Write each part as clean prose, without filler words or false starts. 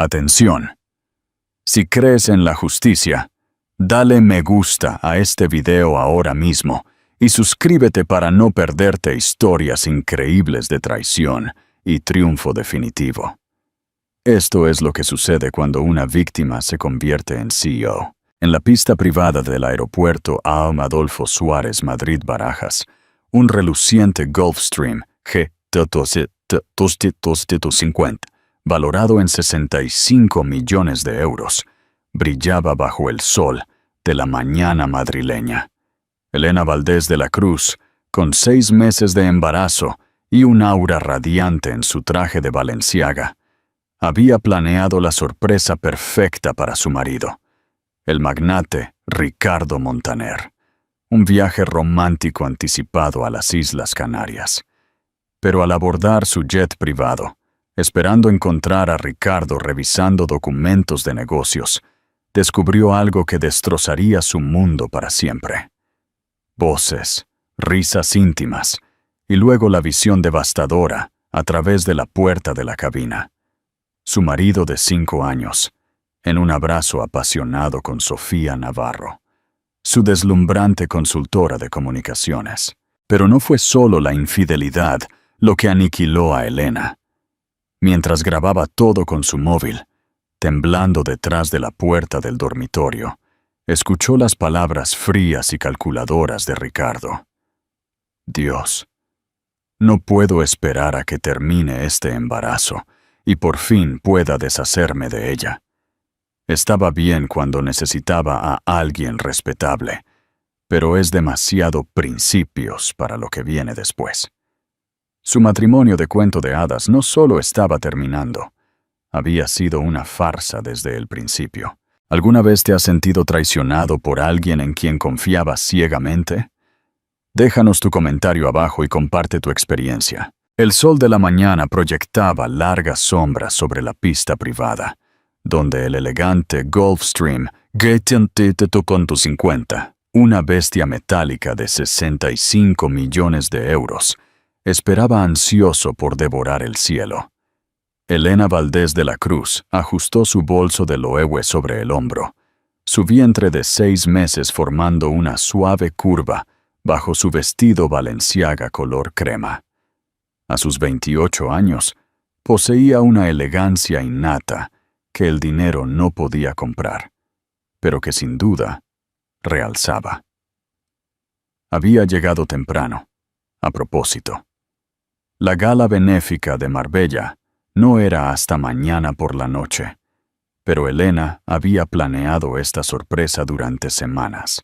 Atención. Si crees en la justicia, dale me gusta a este video ahora mismo y suscríbete para no perderte historias increíbles de traición y triunfo definitivo. Esto es lo que sucede cuando una víctima se convierte en CEO. En la pista privada del aeropuerto AOM Adolfo Suárez Madrid-Barajas, un reluciente Gulfstream G250, valorado en 65 millones de euros, brillaba bajo el sol de la mañana madrileña. Elena Valdés de la Cruz, con 6 meses de embarazo y un aura radiante en su traje de Balenciaga, había planeado la sorpresa perfecta para su marido, el magnate Ricardo Montaner, un viaje romántico anticipado a las Islas Canarias. Pero al abordar su jet privado, esperando encontrar a Ricardo revisando documentos de negocios, descubrió algo que destrozaría su mundo para siempre. Voces, risas íntimas, y luego la visión devastadora a través de la puerta de la cabina. Su marido de 5 años, en un abrazo apasionado con Sofía Navarro, su deslumbrante consultora de comunicaciones. Pero no fue solo la infidelidad lo que aniquiló a Elena. Mientras grababa todo con su móvil, temblando detrás de la puerta del dormitorio, escuchó las palabras frías y calculadoras de Ricardo. Dios, no puedo esperar a que termine este embarazo y por fin pueda deshacerme de ella. Estaba bien cuando necesitaba a alguien respetable, pero es demasiado principios para lo que viene después. Su matrimonio de cuento de hadas no solo estaba terminando, había sido una farsa desde el principio. ¿Alguna vez te has sentido traicionado por alguien en quien confiabas ciegamente? Déjanos tu comentario abajo y comparte tu experiencia. El sol de la mañana proyectaba largas sombras sobre la pista privada, donde el elegante Gulfstream G250, una bestia metálica de 65 millones de euros, esperaba ansioso por devorar el cielo. Elena Valdés de la Cruz ajustó su bolso de Loewe sobre el hombro, su vientre de 6 meses formando una suave curva bajo su vestido Balenciaga color crema. A sus 28 años, poseía una elegancia innata que el dinero no podía comprar, pero que sin duda realzaba. Había llegado temprano, a propósito. La gala benéfica de Marbella no era hasta mañana por la noche, pero Elena había planeado esta sorpresa durante semanas.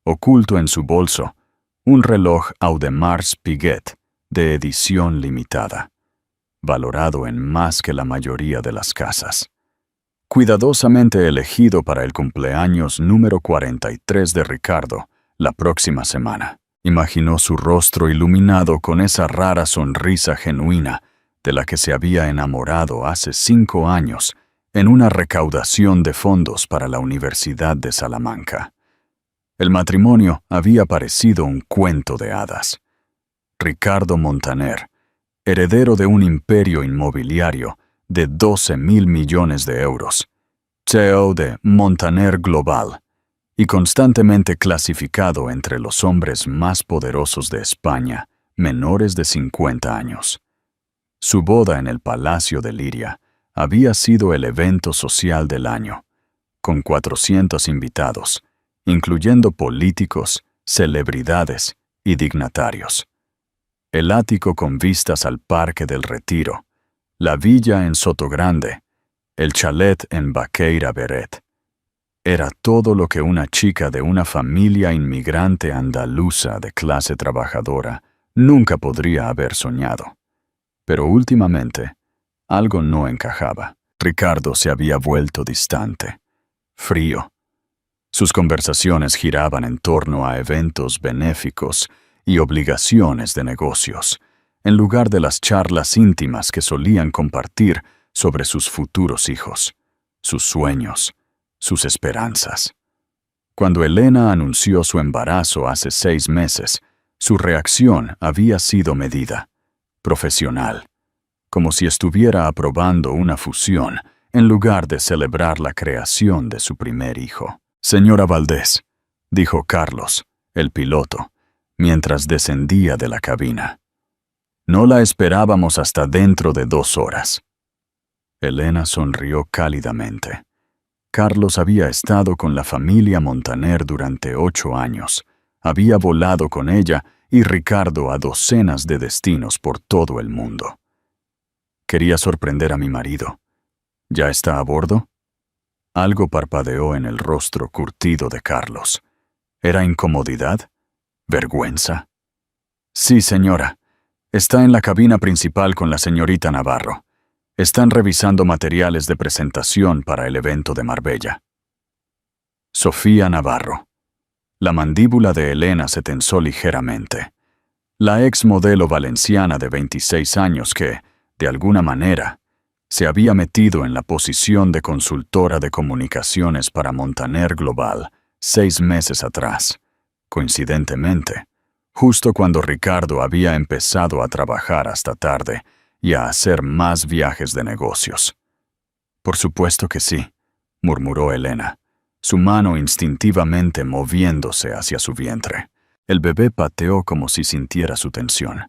Oculto en su bolso, un reloj Audemars Piguet de edición limitada, valorado en más que la mayoría de las casas. Cuidadosamente elegido para el cumpleaños número 43 de Ricardo, la próxima semana. Imaginó su rostro iluminado con esa rara sonrisa genuina de la que se había enamorado hace 5 años en una recaudación de fondos para la Universidad de Salamanca. El matrimonio había parecido un cuento de hadas. Ricardo Montaner, heredero de un imperio inmobiliario de 12.000 millones de euros, CEO de Montaner Global, y constantemente clasificado entre los hombres más poderosos de España, menores de 50 años. Su boda en el Palacio de Liria había sido el evento social del año, con 400 invitados, incluyendo políticos, celebridades y dignatarios. El ático con vistas al Parque del Retiro, la villa en Sotogrande, el chalet en Baqueira Beret. Era todo lo que una chica de una familia inmigrante andaluza de clase trabajadora nunca podría haber soñado. Pero últimamente, algo no encajaba. Ricardo se había vuelto distante, frío. Sus conversaciones giraban en torno a eventos benéficos y obligaciones de negocios, en lugar de las charlas íntimas que solían compartir sobre sus futuros hijos, sus sueños, sus esperanzas. Cuando Elena anunció su embarazo hace 6 meses, su reacción había sido medida, profesional, como si estuviera aprobando una fusión en lugar de celebrar la creación de su primer hijo. «Señora Valdés», dijo Carlos, el piloto, mientras descendía de la cabina. «No la esperábamos hasta dentro de 2 horas». Elena sonrió cálidamente. Carlos había estado con la familia Montaner durante 8 años. Había volado con ella y Ricardo a docenas de destinos por todo el mundo. Quería sorprender a mi marido. ¿Ya está a bordo? Algo parpadeó en el rostro curtido de Carlos. ¿Era incomodidad? ¿Vergüenza? Sí, señora. Está en la cabina principal con la señorita Navarro. Están revisando materiales de presentación para el evento de Marbella. Sofía Navarro. La mandíbula de Elena se tensó ligeramente. La ex modelo valenciana de 26 años que, de alguna manera, se había metido en la posición de consultora de comunicaciones para Montaner Global 6 meses atrás. Coincidentemente, justo cuando Ricardo había empezado a trabajar hasta tarde y a hacer más viajes de negocios. «Por supuesto que sí», murmuró Elena, su mano instintivamente moviéndose hacia su vientre. El bebé pateó como si sintiera su tensión.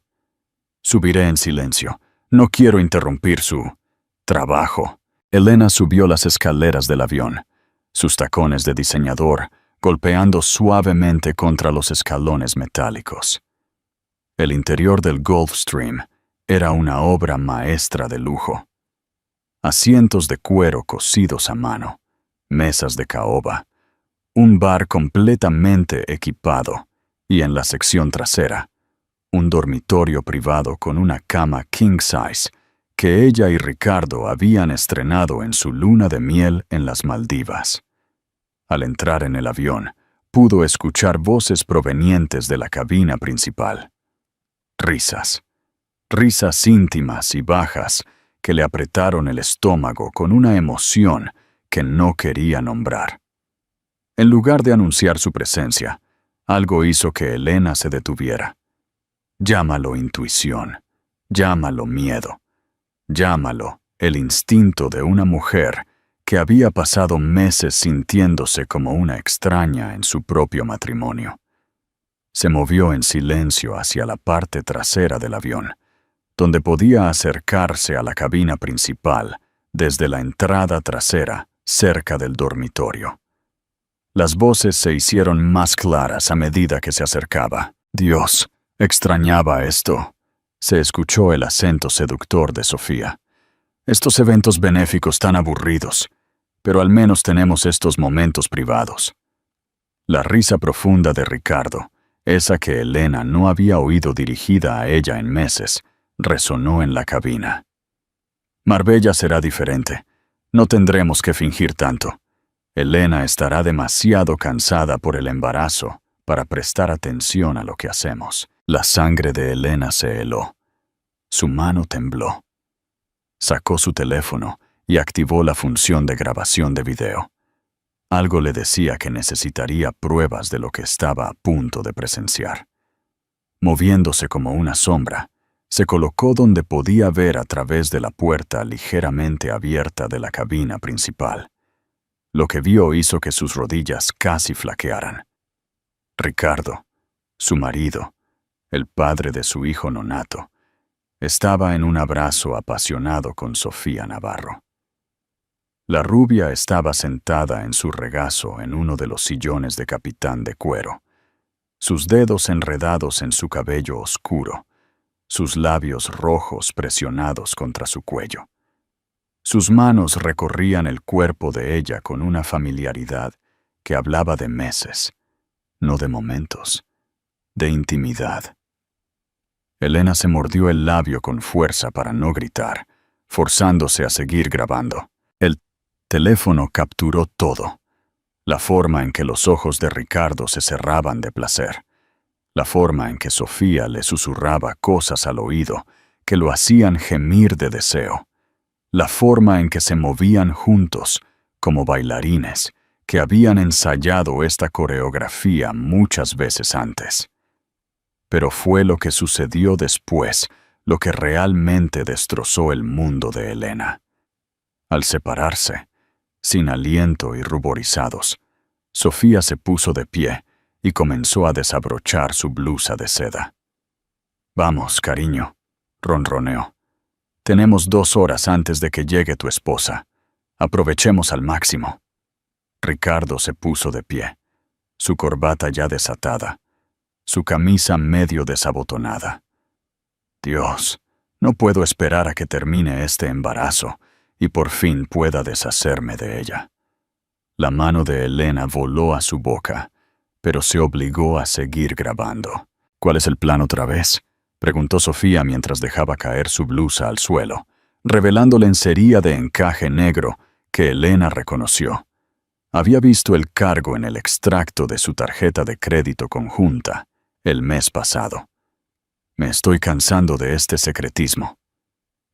«Subiré en silencio. No quiero interrumpir su trabajo». Elena subió las escaleras del avión, sus tacones de diseñador golpeando suavemente contra los escalones metálicos. El interior del Gulfstream era una obra maestra de lujo. Asientos de cuero cosidos a mano, mesas de caoba, un bar completamente equipado y en la sección trasera, un dormitorio privado con una cama king size que ella y Ricardo habían estrenado en su luna de miel en las Maldivas. Al entrar en el avión, pudo escuchar voces provenientes de la cabina principal. Risas. Risas íntimas y bajas que le apretaron el estómago con una emoción que no quería nombrar. En lugar de anunciar su presencia, algo hizo que Elena se detuviera. Llámalo intuición, llámalo miedo, llámalo el instinto de una mujer que había pasado meses sintiéndose como una extraña en su propio matrimonio. Se movió en silencio hacia la parte trasera del avión, donde podía acercarse a la cabina principal desde la entrada trasera cerca del dormitorio. Las voces se hicieron más claras a medida que se acercaba. Dios, extrañaba esto. Se escuchó el acento seductor de Sofía. Estos eventos benéficos tan aburridos, pero al menos tenemos estos momentos privados. La risa profunda de Ricardo, esa que Elena no había oído dirigida a ella en meses, resonó en la cabina. Marbella será diferente. No tendremos que fingir tanto. Elena estará demasiado cansada por el embarazo para prestar atención a lo que hacemos. La sangre de Elena se heló. Su mano tembló. Sacó su teléfono y activó la función de grabación de video. Algo le decía que necesitaría pruebas de lo que estaba a punto de presenciar. Moviéndose como una sombra, se colocó donde podía ver a través de la puerta ligeramente abierta de la cabina principal. Lo que vio hizo que sus rodillas casi flaquearan. Ricardo, su marido, el padre de su hijo nonato, estaba en un abrazo apasionado con Sofía Navarro. La rubia estaba sentada en su regazo en uno de los sillones de capitán de cuero, sus dedos enredados en su cabello oscuro, sus labios rojos presionados contra su cuello. Sus manos recorrían el cuerpo de ella con una familiaridad que hablaba de meses, no de momentos, de intimidad. Elena se mordió el labio con fuerza para no gritar, forzándose a seguir grabando. El teléfono capturó todo. La forma en que los ojos de Ricardo se cerraban de placer. La forma en que Sofía le susurraba cosas al oído que lo hacían gemir de deseo. La forma en que se movían juntos, como bailarines, que habían ensayado esta coreografía muchas veces antes. Pero fue lo que sucedió después lo que realmente destrozó el mundo de Elena. Al separarse, sin aliento y ruborizados, Sofía se puso de pie y comenzó a desabrochar su blusa de seda. «Vamos, cariño», ronroneó. «Tenemos 2 horas antes de que llegue tu esposa. Aprovechemos al máximo». Ricardo se puso de pie, su corbata ya desatada, su camisa medio desabotonada. «Dios, no puedo esperar a que termine este embarazo y por fin pueda deshacerme de ella». La mano de Elena voló a su boca, pero se obligó a seguir grabando. «¿Cuál es el plan otra vez?», preguntó Sofía mientras dejaba caer su blusa al suelo, revelando lencería de encaje negro que Elena reconoció. Había visto el cargo en el extracto de su tarjeta de crédito conjunta el mes pasado. «Me estoy cansando de este secretismo».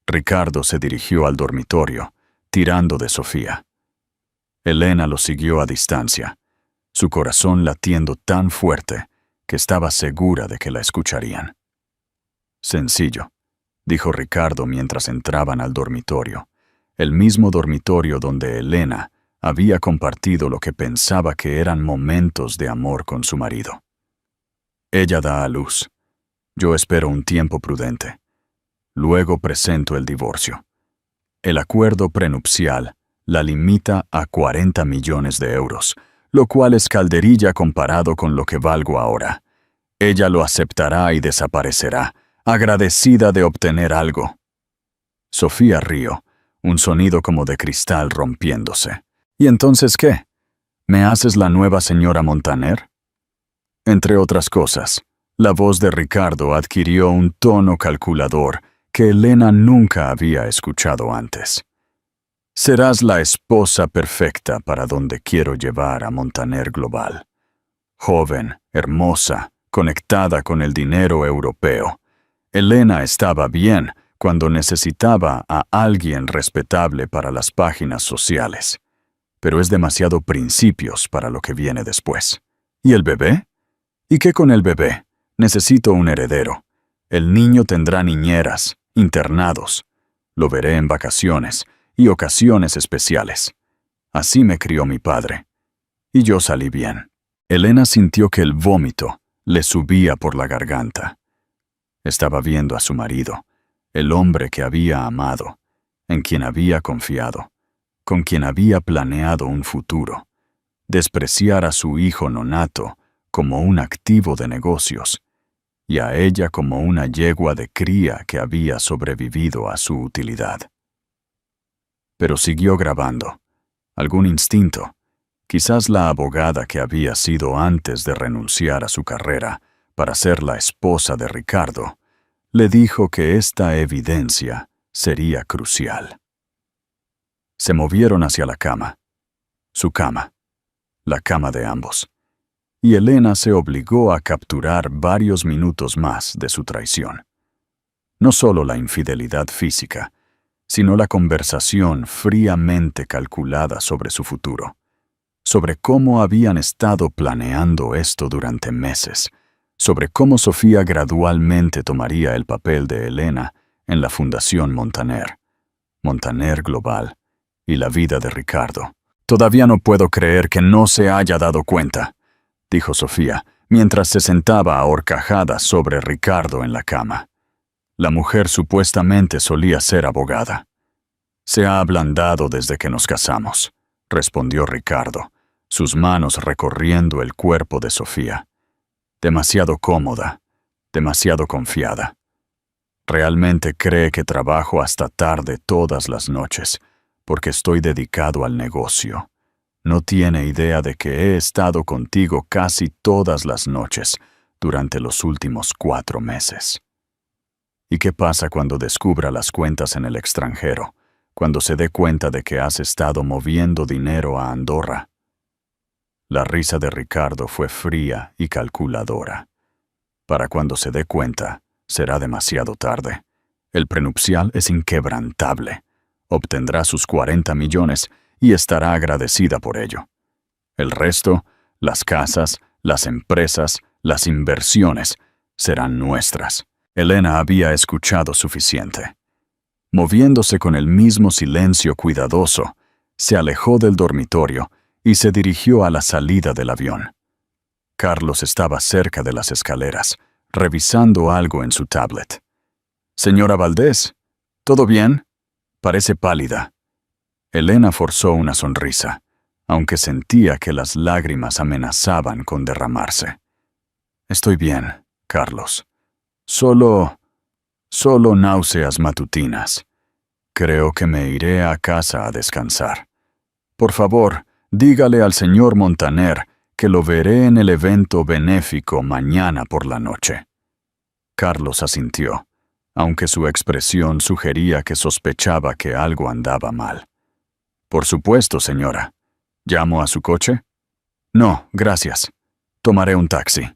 Ricardo se dirigió al dormitorio, tirando de Sofía. Elena lo siguió a distancia, su corazón latiendo tan fuerte que estaba segura de que la escucharían. «Sencillo», dijo Ricardo mientras entraban al dormitorio, el mismo dormitorio donde Elena había compartido lo que pensaba que eran momentos de amor con su marido. «Ella da a luz. Yo espero un tiempo prudente. Luego presento el divorcio. El acuerdo prenupcial la limita a 40 millones de euros, lo cual es calderilla comparado con lo que valgo ahora. Ella lo aceptará y desaparecerá, agradecida de obtener algo». Sofía rió, un sonido como de cristal rompiéndose. «¿Y entonces qué? ¿Me haces la nueva señora Montaner?». Entre otras cosas, la voz de Ricardo adquirió un tono calculador que Elena nunca había escuchado antes. «Serás la esposa perfecta para donde quiero llevar a Montaner Global. Joven, hermosa, conectada con el dinero europeo. Elena estaba bien cuando necesitaba a alguien respetable para las páginas sociales. Pero es demasiado principios para lo que viene después. ¿Y el bebé? ¿Y qué con el bebé? Necesito un heredero. El niño tendrá niñeras, internados. Lo veré en vacaciones y ocasiones especiales. Así me crió mi padre. Y yo salí bien». Elena sintió que el vómito le subía por la garganta. Estaba viendo a su marido, el hombre que había amado, en quien había confiado, con quien había planeado un futuro, despreciar a su hijo nonato como un activo de negocios y a ella como una yegua de cría que había sobrevivido a su utilidad. Pero siguió grabando. Algún instinto, quizás la abogada que había sido antes de renunciar a su carrera para ser la esposa de Ricardo, le dijo que esta evidencia sería crucial. Se movieron hacia la cama, su cama, la cama de ambos, y Elena se obligó a capturar varios minutos más de su traición. No solo la infidelidad física, sino la conversación fríamente calculada sobre su futuro, sobre cómo habían estado planeando esto durante meses, sobre cómo Sofía gradualmente tomaría el papel de Elena en la Fundación Montaner, Montaner Global y la vida de Ricardo. «Todavía no puedo creer que no se haya dado cuenta», dijo Sofía, mientras se sentaba ahorcajada sobre Ricardo en la cama. La mujer supuestamente solía ser abogada. «Se ha ablandado desde que nos casamos», respondió Ricardo, sus manos recorriendo el cuerpo de Sofía. «Demasiado cómoda, demasiado confiada. Realmente cree que trabajo hasta tarde todas las noches, porque estoy dedicado al negocio. No tiene idea de que he estado contigo casi todas las noches durante los últimos 4 meses. ¿Y qué pasa cuando descubra las cuentas en el extranjero, cuando se dé cuenta de que has estado moviendo dinero a Andorra?» La risa de Ricardo fue fría y calculadora. «Para cuando se dé cuenta, será demasiado tarde. El prenupcial es inquebrantable. Obtendrá sus 40 millones y estará agradecida por ello. El resto, las casas, las empresas, las inversiones, serán nuestras». Elena había escuchado suficiente. Moviéndose con el mismo silencio cuidadoso, se alejó del dormitorio y se dirigió a la salida del avión. Carlos estaba cerca de las escaleras, revisando algo en su tablet. «Señora Valdés, ¿todo bien?» Parece pálida. Elena forzó una sonrisa, aunque sentía que las lágrimas amenazaban con derramarse. «Estoy bien, Carlos. Solo náuseas matutinas. Creo que me iré a casa a descansar. Por favor, dígale al señor Montaner que lo veré en el evento benéfico mañana por la noche». Carlos asintió, aunque su expresión sugería que sospechaba que algo andaba mal. «Por supuesto, señora. ¿Llamo a su coche?» «No, gracias. Tomaré un taxi».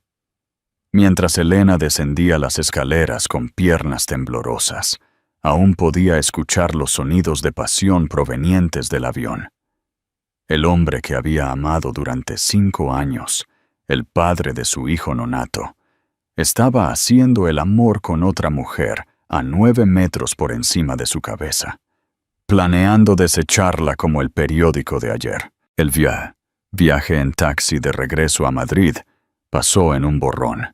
Mientras Elena descendía las escaleras con piernas temblorosas, aún podía escuchar los sonidos de pasión provenientes del avión. El hombre que había amado durante 5 años, el padre de su hijo nonato, estaba haciendo el amor con otra mujer a 9 metros por encima de su cabeza, planeando desecharla como el periódico de ayer. El viaje en taxi de regreso a Madrid pasó en un borrón.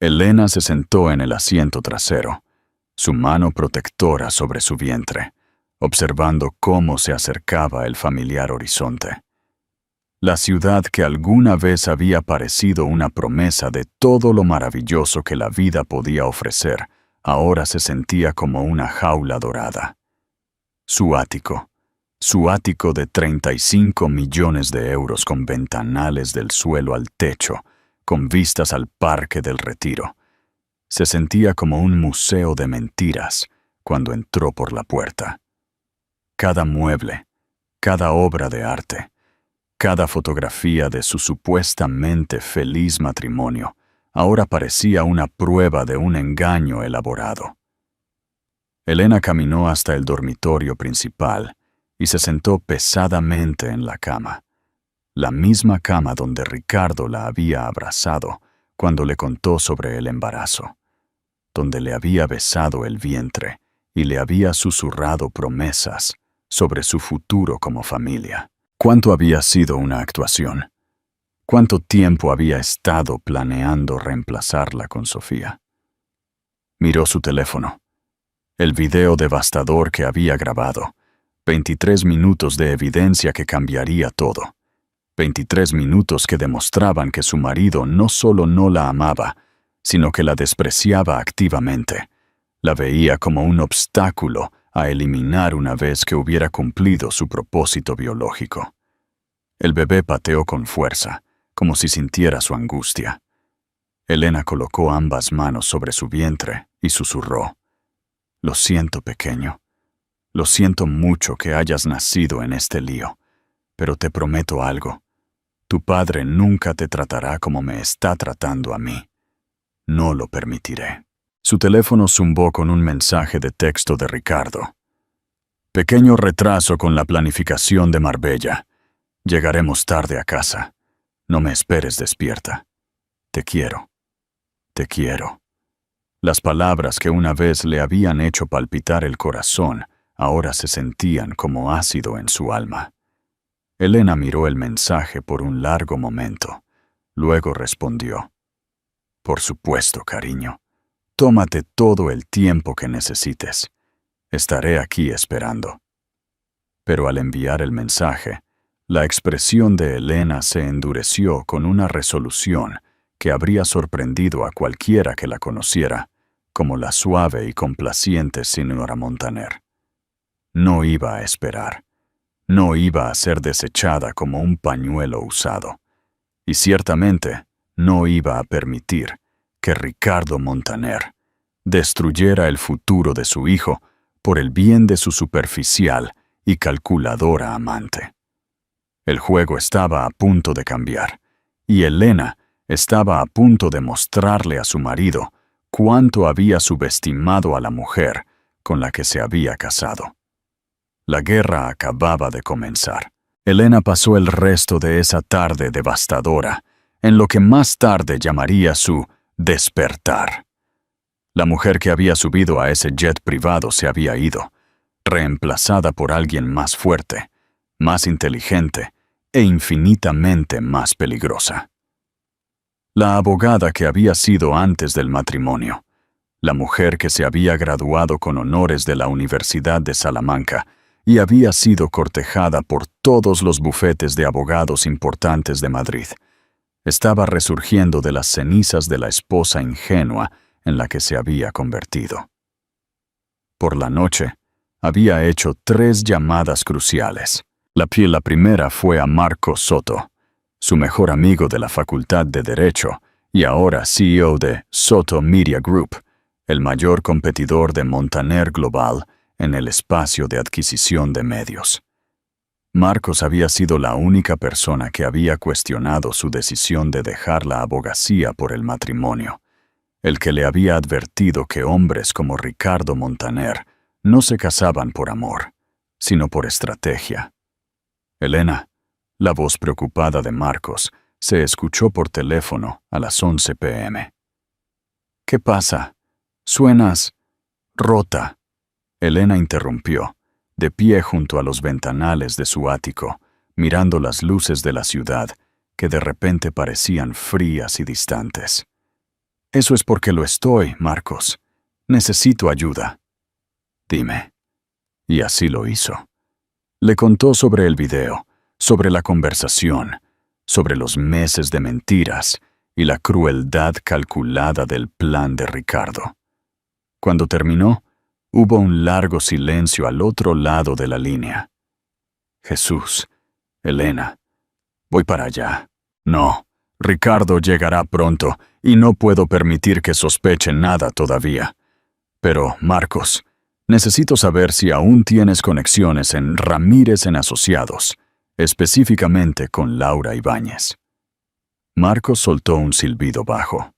Elena se sentó en el asiento trasero, su mano protectora sobre su vientre, observando cómo se acercaba el familiar horizonte. La ciudad que alguna vez había parecido una promesa de todo lo maravilloso que la vida podía ofrecer, ahora se sentía como una jaula dorada. Su ático de 35 millones de euros con ventanales del suelo al techo, con vistas al Parque del Retiro. Se sentía como un museo de mentiras cuando entró por la puerta. Cada mueble, cada obra de arte, cada fotografía de su supuestamente feliz matrimonio, ahora parecía una prueba de un engaño elaborado. Elena caminó hasta el dormitorio principal y se sentó pesadamente en la cama, la misma cama donde Ricardo la había abrazado cuando le contó sobre el embarazo, donde le había besado el vientre y le había susurrado promesas sobre su futuro como familia. ¿Cuánto había sido una actuación? ¿Cuánto tiempo había estado planeando reemplazarla con Sofía? Miró su teléfono. El video devastador que había grabado. 23 minutos de evidencia que cambiaría todo. 23 minutos que demostraban que su marido no solo no la amaba, sino que la despreciaba activamente. La veía como un obstáculo a eliminar una vez que hubiera cumplido su propósito biológico. El bebé pateó con fuerza, como si sintiera su angustia. Elena colocó ambas manos sobre su vientre y susurró: «Lo siento, pequeño. Lo siento mucho que hayas nacido en este lío, pero te prometo algo. Tu padre nunca te tratará como me está tratando a mí. No lo permitiré». Su teléfono zumbó con un mensaje de texto de Ricardo. «Pequeño retraso con la planificación de Marbella. Llegaremos tarde a casa. No me esperes despierta. Te quiero. Te quiero». Las palabras que una vez le habían hecho palpitar el corazón ahora se sentían como ácido en su alma. Elena miró el mensaje por un largo momento. Luego respondió: «Por supuesto, cariño. Tómate todo el tiempo que necesites. Estaré aquí esperando». Pero al enviar el mensaje, la expresión de Elena se endureció con una resolución que habría sorprendido a cualquiera que la conociera, como la suave y complaciente señora Montaner. No iba a esperar. No iba a ser desechada como un pañuelo usado. Y ciertamente no iba a permitir que Ricardo Montaner destruyera el futuro de su hijo por el bien de su superficial y calculadora amante. El juego estaba a punto de cambiar, y Elena estaba a punto de mostrarle a su marido cuánto había subestimado a la mujer con la que se había casado. La guerra acababa de comenzar. Elena pasó el resto de esa tarde devastadora en lo que más tarde llamaría su despertar. La mujer que había subido a ese jet privado se había ido, reemplazada por alguien más fuerte, más inteligente e infinitamente más peligrosa. La abogada que había sido antes del matrimonio, la mujer que se había graduado con honores de la Universidad de Salamanca y había sido cortejada por todos los bufetes de abogados importantes de Madrid, estaba resurgiendo de las cenizas de la esposa ingenua en la que se había convertido. Por la noche, había hecho 3 llamadas cruciales. La primera fue a Marcos Soto, su mejor amigo de la Facultad de Derecho y ahora CEO de Soto Media Group, el mayor competidor de Montaner Global en el espacio de adquisición de medios. Marcos había sido la única persona que había cuestionado su decisión de dejar la abogacía por el matrimonio, el que le había advertido que hombres como Ricardo Montaner no se casaban por amor, sino por estrategia. Elena, la voz preocupada de Marcos, se escuchó por teléfono a las 11 p.m. «¿Qué pasa? Suenas rota». Elena interrumpió, de pie junto a los ventanales de su ático, mirando las luces de la ciudad, que de repente parecían frías y distantes. «Eso es porque lo estoy, Marcos. Necesito ayuda». «Dime». Y así lo hizo. Le contó sobre el video, sobre la conversación, sobre los meses de mentiras y la crueldad calculada del plan de Ricardo. Cuando terminó, hubo un largo silencio al otro lado de la línea. «Jesús, Elena, voy para allá». «No, Ricardo llegará pronto y no puedo permitir que sospeche nada todavía. Pero, Marcos, necesito saber si aún tienes conexiones en Ramírez en Asociados, específicamente con Laura Ibáñez». Marcos soltó un silbido bajo.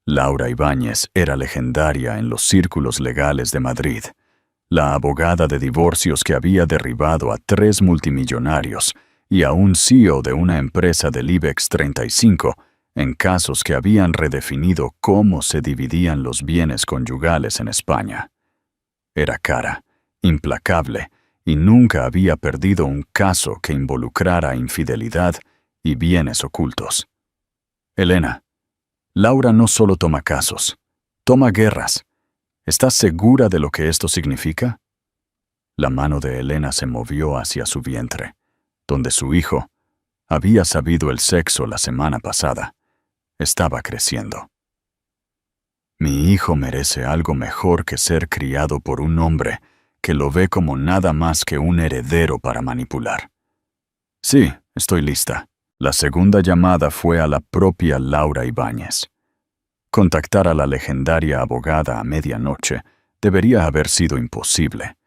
Laura Ibáñez era legendaria en los círculos legales de Madrid, la abogada de divorcios que había derribado a 3 multimillonarios y a un CEO de una empresa del IBEX 35 en casos que habían redefinido cómo se dividían los bienes conyugales en España. Era cara, implacable, y nunca había perdido un caso que involucrara infidelidad y bienes ocultos. «Elena, Laura no solo toma casos, toma guerras. ¿Estás segura de lo que esto significa?» La mano de Elena se movió hacia su vientre, donde su hijo había sabido el sexo la semana pasada. Estaba creciendo. «Mi hijo merece algo mejor que ser criado por un hombre que lo ve como nada más que un heredero para manipular». «Sí, estoy lista». La segunda llamada fue a la propia Laura Ibáñez. Contactar a la legendaria abogada a medianoche debería haber sido imposible,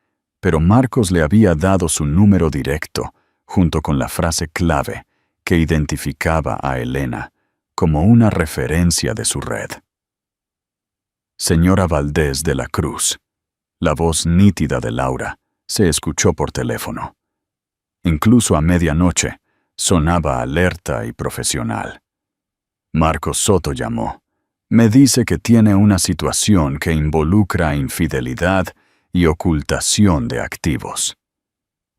pero Marcos le había dado su número directo, junto con la frase clave que identificaba a Elena como una referencia de su red. «Señora Valdés de la Cruz». La voz nítida de Laura se escuchó por teléfono. Incluso a medianoche, sonaba alerta y profesional. Marcos Soto llamó. «Me dice que tiene una situación que involucra infidelidad y ocultación de activos».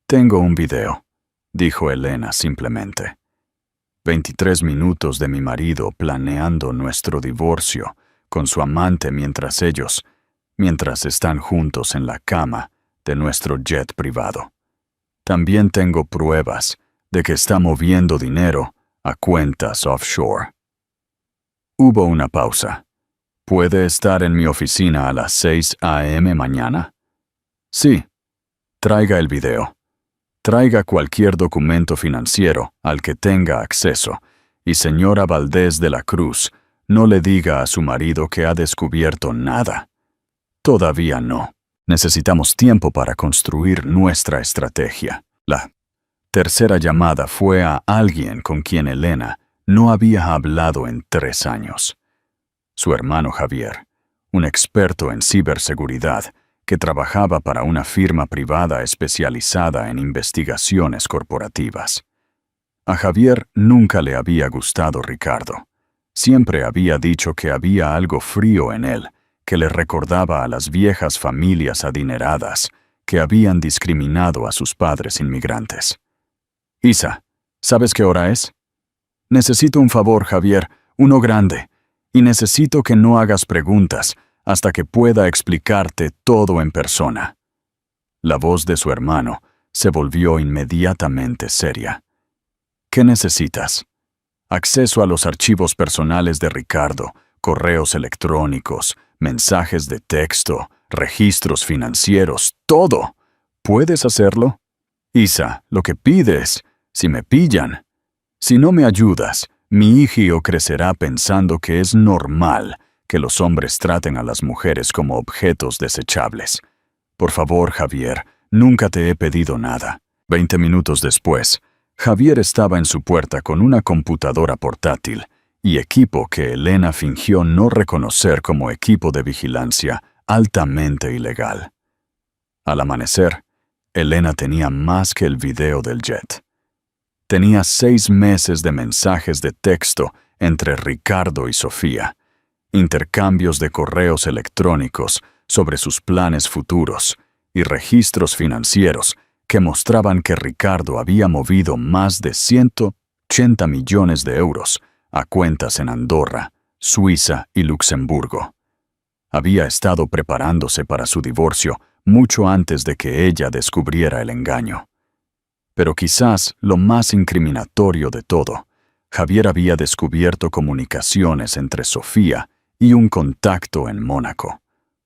«Tengo un video», dijo Elena simplemente. 23 minutos de mi marido planeando nuestro divorcio con su amante mientras están juntos en la cama de nuestro jet privado. También tengo pruebas de que está moviendo dinero a cuentas offshore». Hubo una pausa. «¿Puede estar en mi oficina a las 6 a.m. mañana?» «Sí». «Traiga el video. Traiga cualquier documento financiero al que tenga acceso, y señora Valdés de la Cruz, no le diga a su marido que ha descubierto nada. Todavía no. Necesitamos tiempo para construir nuestra estrategia». La tercera llamada fue a alguien con quien Elena no había hablado en 3 años. Su hermano Javier, un experto en ciberseguridad que trabajaba para una firma privada especializada en investigaciones corporativas. A Javier nunca le había gustado Ricardo. Siempre había dicho que había algo frío en él que le recordaba a las viejas familias adineradas que habían discriminado a sus padres inmigrantes. Isa, ¿sabes qué hora es? Necesito un favor, Javier, uno grande, y necesito que no hagas preguntas hasta que pueda explicarte todo en persona. La voz de su hermano se volvió inmediatamente seria. ¿Qué necesitas? Acceso a los archivos personales de Ricardo, correos electrónicos, mensajes de texto, registros financieros, todo. ¿Puedes hacerlo? Isa, lo que pides, si me pillan. Si no me ayudas, mi hijo crecerá pensando que es normal que los hombres traten a las mujeres como objetos desechables. Por favor, Javier, nunca te he pedido nada. 20 minutos después, Javier estaba en su puerta con una computadora portátil y equipo que Elena fingió no reconocer como equipo de vigilancia altamente ilegal. Al amanecer, Elena tenía más que el video del jet. Tenía 6 meses de mensajes de texto entre Ricardo y Sofía, intercambios de correos electrónicos sobre sus planes futuros y registros financieros que mostraban que Ricardo había movido más de 180 millones de euros a cuentas en Andorra, Suiza y Luxemburgo. Había estado preparándose para su divorcio mucho antes de que ella descubriera el engaño. Pero quizás lo más incriminatorio de todo, Javier había descubierto comunicaciones entre Sofía y un contacto en Mónaco,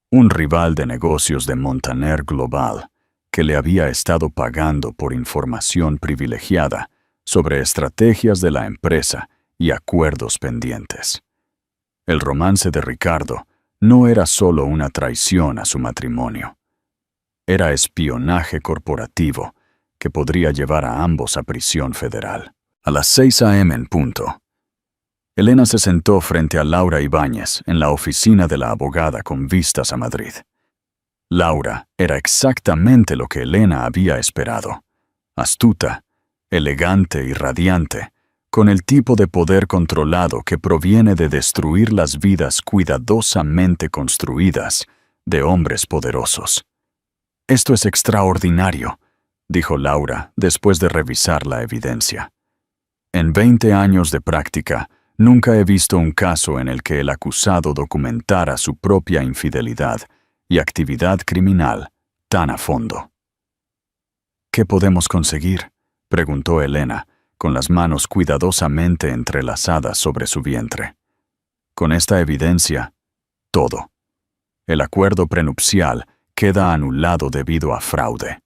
un rival de negocios de Montaner Global, que le había estado pagando por información privilegiada sobre estrategias de la empresa y acuerdos pendientes. El romance de Ricardo no era solo una traición a su matrimonio. Era espionaje corporativo que podría llevar a ambos a prisión federal. A las 6 a.m. en punto, Elena se sentó frente a Laura Ibáñez en la oficina de la abogada con vistas a Madrid. Laura era exactamente lo que Elena había esperado. Astuta, elegante y radiante, con el tipo de poder controlado que proviene de destruir las vidas cuidadosamente construidas de hombres poderosos. «Esto es extraordinario», dijo Laura después de revisar la evidencia. «En 20 años de práctica, nunca he visto un caso en el que el acusado documentara su propia infidelidad y actividad criminal tan a fondo». «¿Qué podemos conseguir?», preguntó Elena, con las manos cuidadosamente entrelazadas sobre su vientre. «Con esta evidencia, todo. El acuerdo prenupcial queda anulado debido a fraude.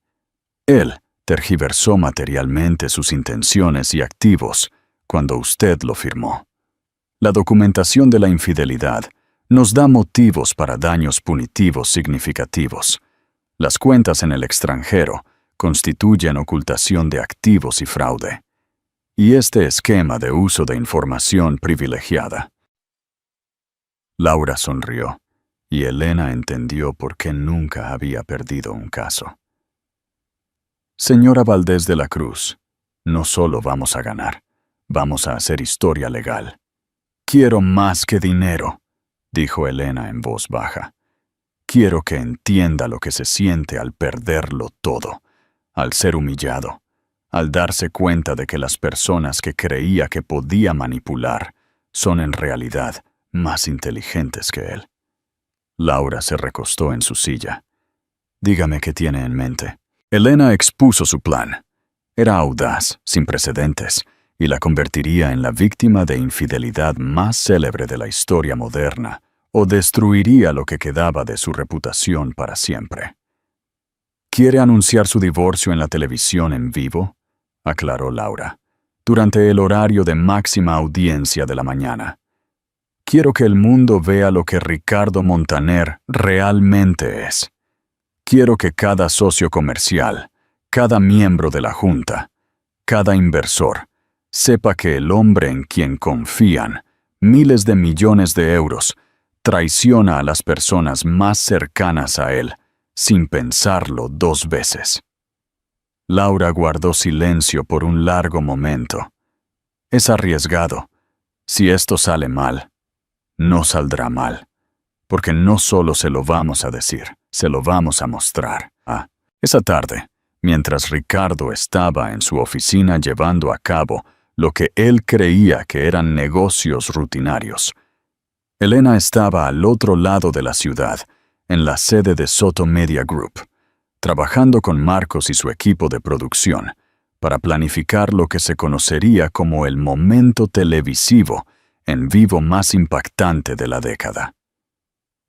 Él tergiversó materialmente sus intenciones y activos cuando usted lo firmó. La documentación de la infidelidad nos da motivos para daños punitivos significativos. Las cuentas en el extranjero constituyen ocultación de activos y fraude. Y este esquema de uso de información privilegiada». Laura sonrió, y Elena entendió por qué nunca había perdido un caso. «Señora Valdés de la Cruz, no solo vamos a ganar, vamos a hacer historia legal. Quiero más que dinero», dijo Elena en voz baja. «Quiero que entienda lo que se siente al perderlo todo, al ser humillado, al darse cuenta de que las personas que creía que podía manipular son en realidad más inteligentes que él». Laura se recostó en su silla. «Dígame qué tiene en mente». Elena expuso su plan. Era audaz, sin precedentes, y la convertiría en la víctima de infidelidad más célebre de la historia moderna, o destruiría lo que quedaba de su reputación para siempre. «¿Quiere anunciar su divorcio en la televisión en vivo?», aclaró Laura, «durante el horario de máxima audiencia de la mañana. Quiero que el mundo vea lo que Ricardo Montaner realmente es. Quiero que cada socio comercial, cada miembro de la Junta, cada inversor, sepa que el hombre en quien confían miles de millones de euros traiciona a las personas más cercanas a él sin pensarlo 2 veces». Laura guardó silencio por un largo momento. «Es arriesgado. Si esto sale mal, no saldrá mal. porque no solo se lo vamos a decir, se lo vamos a mostrar. Esa tarde, mientras Ricardo estaba en su oficina llevando a cabo lo que él creía que eran negocios rutinarios, Elena estaba al otro lado de la ciudad, en la sede de Soto Media Group, trabajando con Marcos y su equipo de producción para planificar lo que se conocería como el momento televisivo en vivo más impactante de la década.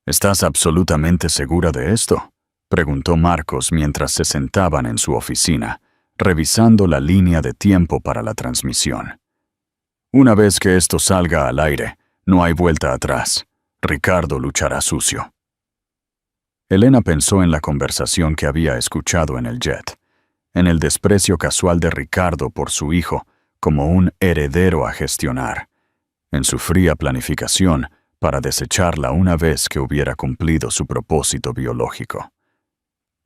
¿Estás absolutamente segura de esto?, preguntó Marcos mientras se sentaban en su oficina, revisando la línea de tiempo para la transmisión. Una vez que esto salga al aire, no hay vuelta atrás. Ricardo luchará sucio. Elena pensó en la conversación que había escuchado en el jet, en el desprecio casual de Ricardo por su hijo como un heredero a gestionar, en su fría planificación para desecharla una vez que hubiera cumplido su propósito biológico.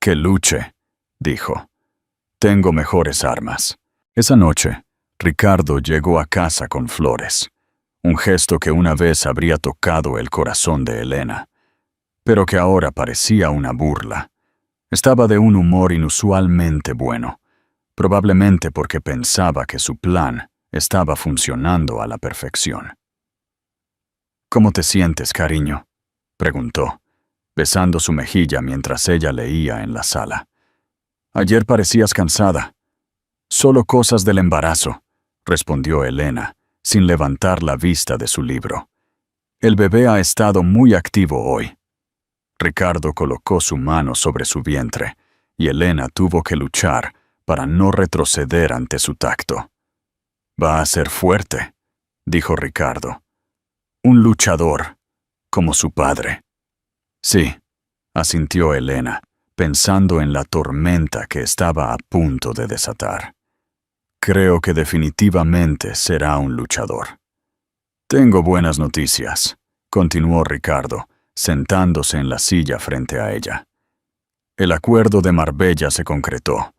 «Que luche», dijo. «Tengo mejores armas». Esa noche, Ricardo llegó a casa con flores, un gesto que una vez habría tocado el corazón de Elena, pero que ahora parecía una burla. Estaba de un humor inusualmente bueno, probablemente porque pensaba que su plan estaba funcionando a la perfección. «¿Cómo te sientes, cariño?», preguntó, besando su mejilla mientras ella leía en la sala. «Ayer parecías cansada». «Solo cosas del embarazo», respondió Elena, sin levantar la vista de su libro. «El bebé ha estado muy activo hoy». Ricardo colocó su mano sobre su vientre, y Elena tuvo que luchar para no retroceder ante su tacto. «Va a ser fuerte», dijo Ricardo. «Un luchador, como su padre». «Sí», asintió Elena, pensando en la tormenta que estaba a punto de desatar. «Creo que definitivamente será un luchador». «Tengo buenas noticias», continuó Ricardo, sentándose en la silla frente a ella. «El acuerdo de Marbella se concretó.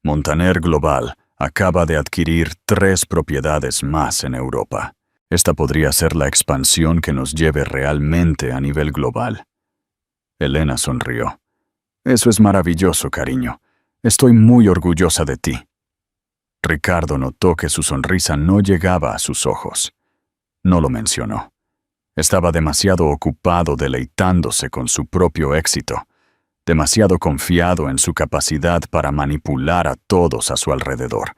Montaner Global acaba de adquirir 3 propiedades más en Europa. Esta podría ser la expansión que nos lleve realmente a nivel global». Elena sonrió. «Eso es maravilloso, cariño. Estoy muy orgullosa de ti». Ricardo notó que su sonrisa no llegaba a sus ojos. No lo mencionó. Estaba demasiado ocupado deleitándose con su propio éxito, demasiado confiado en su capacidad para manipular a todos a su alrededor,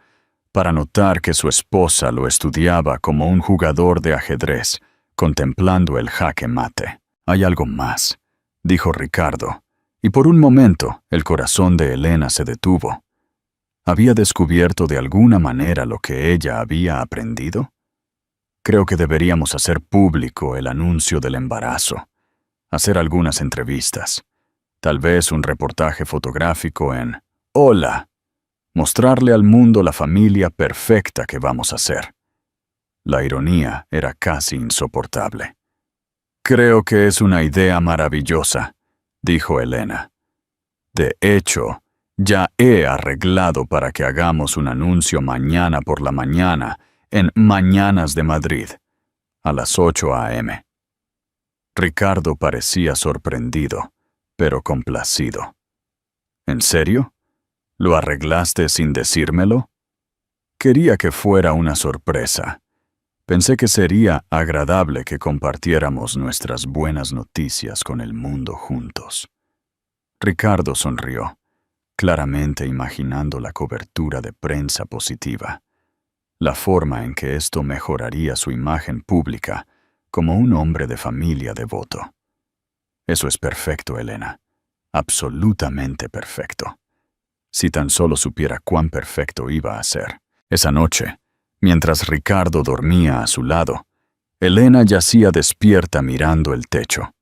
para notar que su esposa lo estudiaba como un jugador de ajedrez, contemplando el jaque mate. «Hay algo más», dijo Ricardo, y por un momento el corazón de Elena se detuvo. ¿Había descubierto de alguna manera lo que ella había aprendido? «Creo que deberíamos hacer público el anuncio del embarazo, hacer algunas entrevistas, tal vez un reportaje fotográfico en Hola, mostrarle al mundo la familia perfecta que vamos a ser». La ironía era casi insoportable. «Creo que es una idea maravillosa», dijo Elena. «De hecho, ya he arreglado para que hagamos un anuncio mañana por la mañana en Mañanas de Madrid, a las 8 a.m. Ricardo parecía sorprendido, pero complacido. «¿En serio? ¿Lo arreglaste sin decírmelo?» «Quería que fuera una sorpresa. Pensé que sería agradable que compartiéramos nuestras buenas noticias con el mundo juntos». Ricardo sonrió, claramente imaginando la cobertura de prensa positiva, la forma en que esto mejoraría su imagen pública como un hombre de familia devoto. «Eso es perfecto, Elena. Absolutamente perfecto. Si tan solo supiera cuán perfecto iba a ser». Esa noche, mientras Ricardo dormía a su lado, Elena yacía despierta mirando el techo.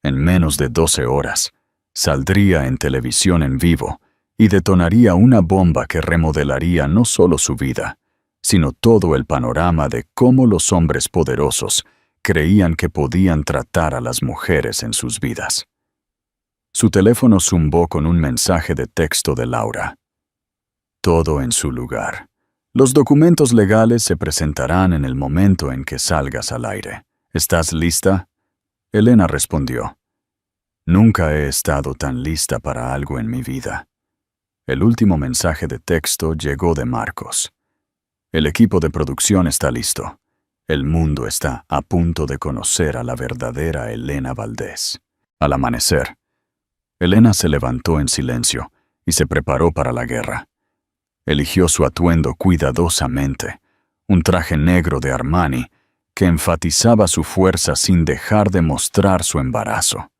En menos de 12 horas, saldría en televisión en vivo y detonaría una bomba que remodelaría no solo su vida, sino todo el panorama de cómo los hombres poderosos creían que podían tratar a las mujeres en sus vidas. Su teléfono zumbó con un mensaje de texto de Laura. «Todo en su lugar. Los documentos legales se presentarán en el momento en que salgas al aire. ¿Estás lista?» Elena respondió: «Nunca he estado tan lista para algo en mi vida». El último mensaje de texto llegó de Marcos. «El equipo de producción está listo. El mundo está a punto de conocer a la verdadera Elena Valdés». Al amanecer, Elena se levantó en silencio y se preparó para la guerra. Eligió su atuendo cuidadosamente, un traje negro de Armani que enfatizaba su fuerza sin dejar de mostrar su embarazo.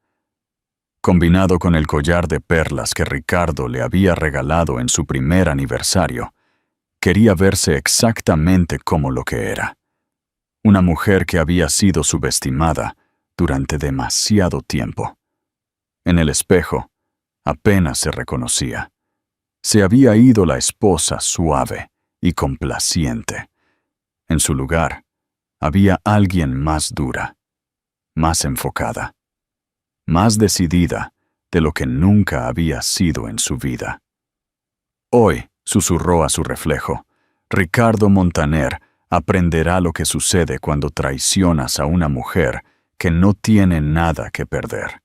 Combinado con el collar de perlas que Ricardo le había regalado en su primer aniversario, quería verse exactamente como lo que era. Una mujer que había sido subestimada durante demasiado tiempo. En el espejo, apenas se reconocía. Se había ido la esposa suave y complaciente. En su lugar, había alguien más dura, más enfocada, más decidida de lo que nunca había sido en su vida. Hoy, susurró a su reflejo, Ricardo Montaner aprenderá lo que sucede cuando traicionas a una mujer que no tiene nada que perder.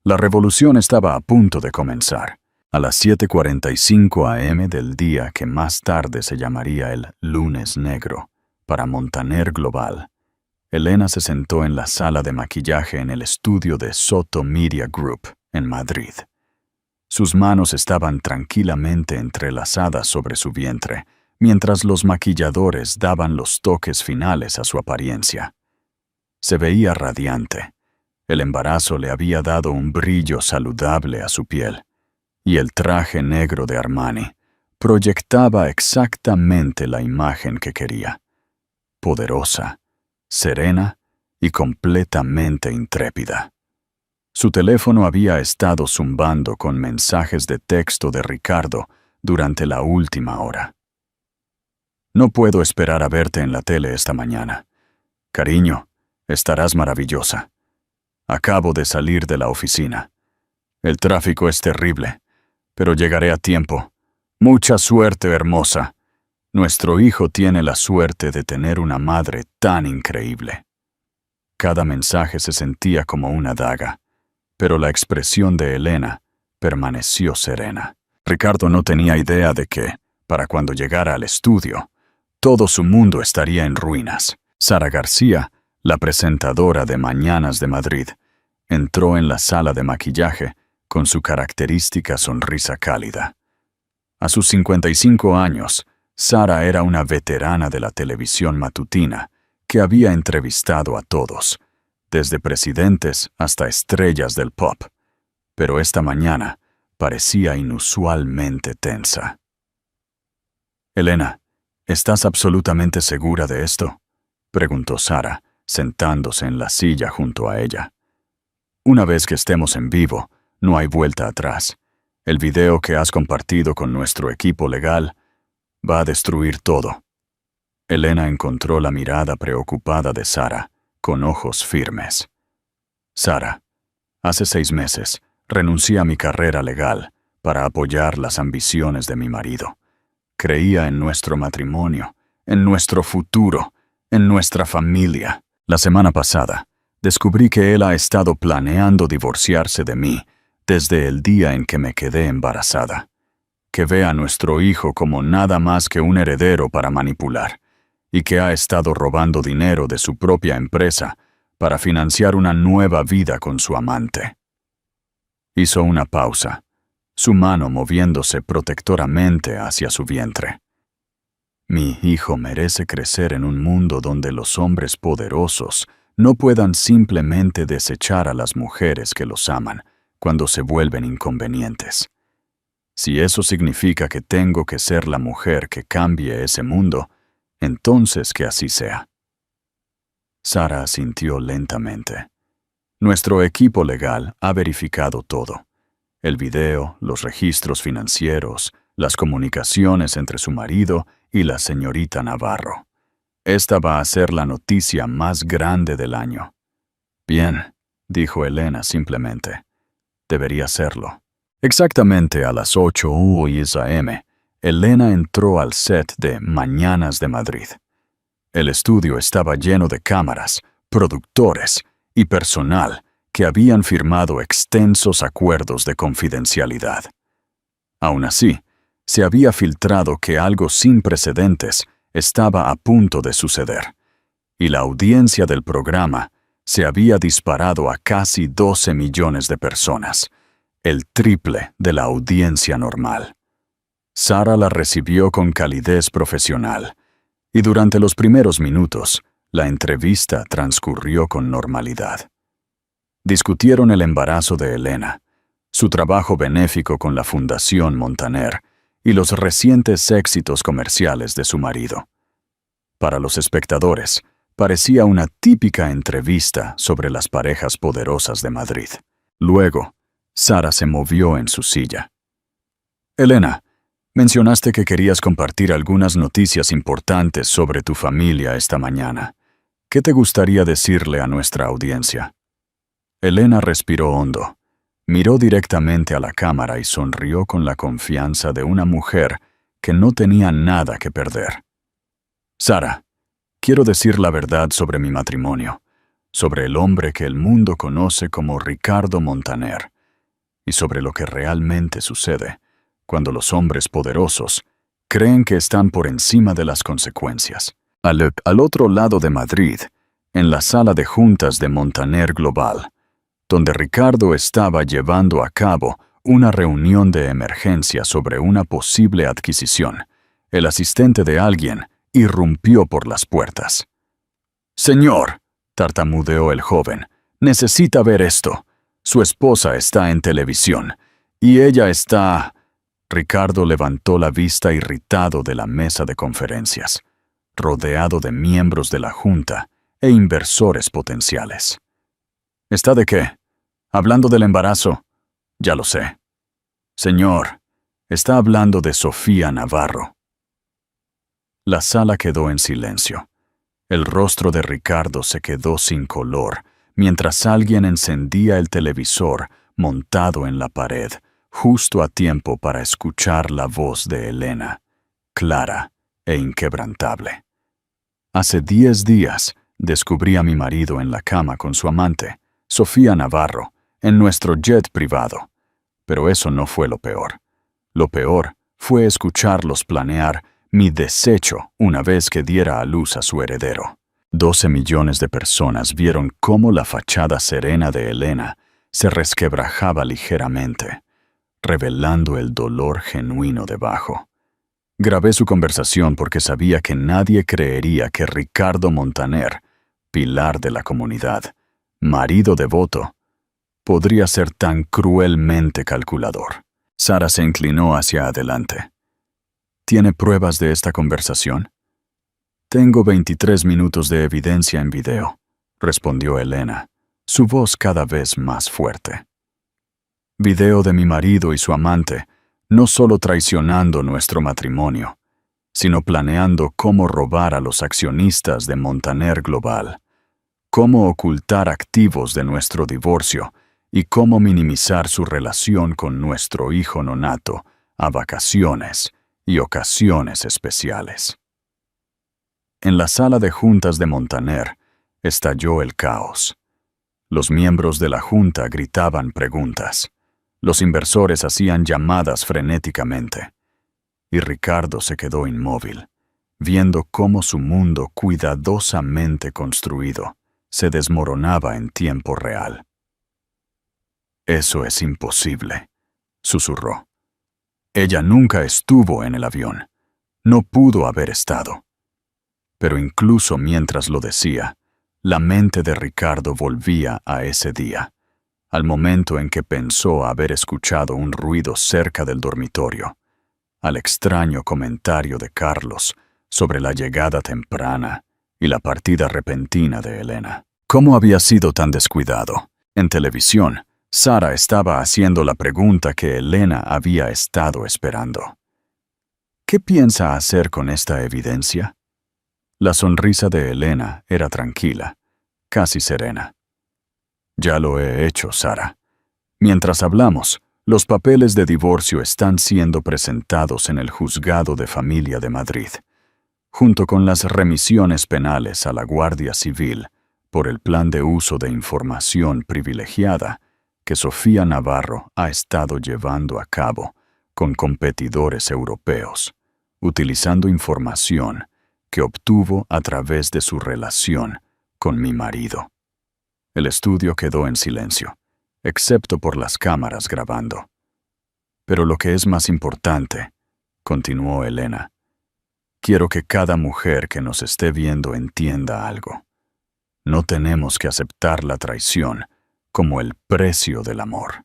La revolución estaba a punto de comenzar. A las 7:45 a.m. del día que más tarde se llamaría el Lunes Negro, para Montaner Global, Elena se sentó en la sala de maquillaje en el estudio de Soto Media Group, en Madrid. Sus manos estaban tranquilamente entrelazadas sobre su vientre, mientras los maquilladores daban los toques finales a su apariencia. Se veía radiante. El embarazo le había dado un brillo saludable a su piel, y el traje negro de Armani proyectaba exactamente la imagen que quería. Poderosa, serena y completamente intrépida. Su teléfono había estado zumbando con mensajes de texto de Ricardo durante la última hora. «No puedo esperar a verte en la tele esta mañana. Cariño, estarás maravillosa. Acabo de salir de la oficina. El tráfico es terrible, pero llegaré a tiempo. Mucha suerte, hermosa. Nuestro hijo tiene la suerte de tener una madre tan increíble». Cada mensaje se sentía como una daga, pero la expresión de Elena permaneció serena. Ricardo no tenía idea de que, para cuando llegara al estudio, todo su mundo estaría en ruinas. Sara García, la presentadora de Mañanas de Madrid, entró en la sala de maquillaje con su característica sonrisa cálida. A sus 55 años, Sara era una veterana de la televisión matutina que había entrevistado a todos, desde presidentes hasta estrellas del pop, pero esta mañana parecía inusualmente tensa. «Elena, ¿estás absolutamente segura de esto?», preguntó Sara, sentándose en la silla junto a ella. «Una vez que estemos en vivo, no hay vuelta atrás. El video que has compartido con nuestro equipo legal va a destruir todo». Elena encontró la mirada preocupada de Sara, con ojos firmes. «Sara, hace 6 meses renuncié a mi carrera legal para apoyar las ambiciones de mi marido. Creía en nuestro matrimonio, en nuestro futuro, en nuestra familia. La semana pasada, descubrí que él ha estado planeando divorciarse de mí desde el día en que me quedé embarazada. Que ve a nuestro hijo como nada más que un heredero para manipular, y que ha estado robando dinero de su propia empresa para financiar una nueva vida con su amante». Hizo una pausa, su mano moviéndose protectoramente hacia su vientre. «Mi hijo merece crecer en un mundo donde los hombres poderosos no puedan simplemente desechar a las mujeres que los aman cuando se vuelven inconvenientes. Si eso significa que tengo que ser la mujer que cambie ese mundo, entonces que así sea». Sara asintió lentamente. «Nuestro equipo legal ha verificado todo. El video, los registros financieros, las comunicaciones entre su marido y la señorita Navarro. Esta va a ser la noticia más grande del año». «Bien», dijo Elena simplemente. «Debería serlo». Exactamente a las 8:00 a.m., Elena entró al set de Mañanas de Madrid. El estudio estaba lleno de cámaras, productores y personal que habían firmado extensos acuerdos de confidencialidad. Aún así, se había filtrado que algo sin precedentes estaba a punto de suceder, y la audiencia del programa se había disparado a casi 12 millones de personas, el triple de la audiencia normal. Sara la recibió con calidez profesional, y durante los primeros minutos, la entrevista transcurrió con normalidad. Discutieron el embarazo de Elena, su trabajo benéfico con la Fundación Montaner y los recientes éxitos comerciales de su marido. Para los espectadores, parecía una típica entrevista sobre las parejas poderosas de Madrid. Luego, Sara se movió en su silla. Elena, mencionaste que querías compartir algunas noticias importantes sobre tu familia esta mañana. ¿Qué te gustaría decirle a nuestra audiencia? Elena respiró hondo, miró directamente a la cámara y sonrió con la confianza de una mujer que no tenía nada que perder. Sara, quiero decir la verdad sobre mi matrimonio, sobre el hombre que el mundo conoce como Ricardo Montaner, y sobre lo que realmente sucede cuando los hombres poderosos creen que están por encima de las consecuencias. Al otro lado de Madrid, en la sala de juntas de Montaner Global, donde Ricardo estaba llevando a cabo una reunión de emergencia sobre una posible adquisición, el asistente de alguien irrumpió por las puertas. «Señor», tartamudeó el joven, «necesita ver esto. Su esposa está en televisión, y ella está...» Ricardo levantó la vista irritado de la mesa de conferencias, rodeado de miembros de la Junta e inversores potenciales. «¿Está de qué? ¿Hablando del embarazo? Ya lo sé. Señor, está hablando de Sofía Navarro». La sala quedó en silencio. El rostro de Ricardo se quedó sin color, mientras alguien encendía el televisor montado en la pared, justo a tiempo para escuchar la voz de Elena, clara e inquebrantable. «Hace 10 días descubrí a mi marido en la cama con su amante, Sofía Navarro, en nuestro jet privado. Pero eso no fue lo peor. Lo peor fue escucharlos planear mi desecho una vez que diera a luz a su heredero. 12 millones de personas vieron cómo la fachada serena de Elena se resquebrajaba ligeramente, revelando el dolor genuino debajo. Grabé su conversación porque sabía que nadie creería que Ricardo Montaner, pilar de la comunidad, marido devoto, podría ser tan cruelmente calculador. Sara se inclinó hacia adelante. ¿Tiene pruebas de esta conversación? Tengo 23 minutos de evidencia en video, respondió Elena, su voz cada vez más fuerte. Video de mi marido y su amante, no solo traicionando nuestro matrimonio, sino planeando cómo robar a los accionistas de Montaner Global, cómo ocultar activos de nuestro divorcio y cómo minimizar su relación con nuestro hijo nonato a vacaciones y ocasiones especiales. En la sala de juntas de Montaner estalló el caos. Los miembros de la junta gritaban preguntas. Los inversores hacían llamadas frenéticamente. Y Ricardo se quedó inmóvil, viendo cómo su mundo cuidadosamente construido se desmoronaba en tiempo real. «Eso es imposible», susurró. «Ella nunca estuvo en el avión. No pudo haber estado». Pero incluso mientras lo decía, la mente de Ricardo volvía a ese día, al momento en que pensó haber escuchado un ruido cerca del dormitorio, al extraño comentario de Carlos sobre la llegada temprana y la partida repentina de Elena. ¿Cómo había sido tan descuidado? En televisión, Sara estaba haciendo la pregunta que Elena había estado esperando. ¿Qué piensa hacer con esta evidencia? La sonrisa de Elena era tranquila, casi serena. «Ya lo he hecho, Sara. Mientras hablamos, los papeles de divorcio están siendo presentados en el Juzgado de Familia de Madrid, junto con las remisiones penales a la Guardia Civil por el plan de uso de información privilegiada que Sofía Navarro ha estado llevando a cabo con competidores europeos, utilizando información que obtuvo a través de su relación con mi marido. El estudio quedó en silencio, excepto por las cámaras grabando. Pero lo que es más importante, continuó Elena, quiero que cada mujer que nos esté viendo entienda algo. No tenemos que aceptar la traición como el precio del amor.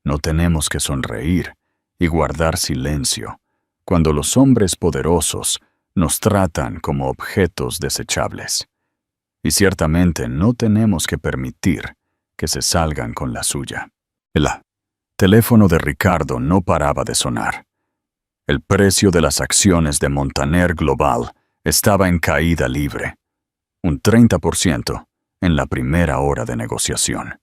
No tenemos que sonreír y guardar silencio cuando los hombres poderosos nos tratan como objetos desechables. Y ciertamente no tenemos que permitir que se salgan con la suya. El teléfono de Ricardo no paraba de sonar. El precio de las acciones de Montaner Global estaba en caída libre, un 30% en la primera hora de negociación.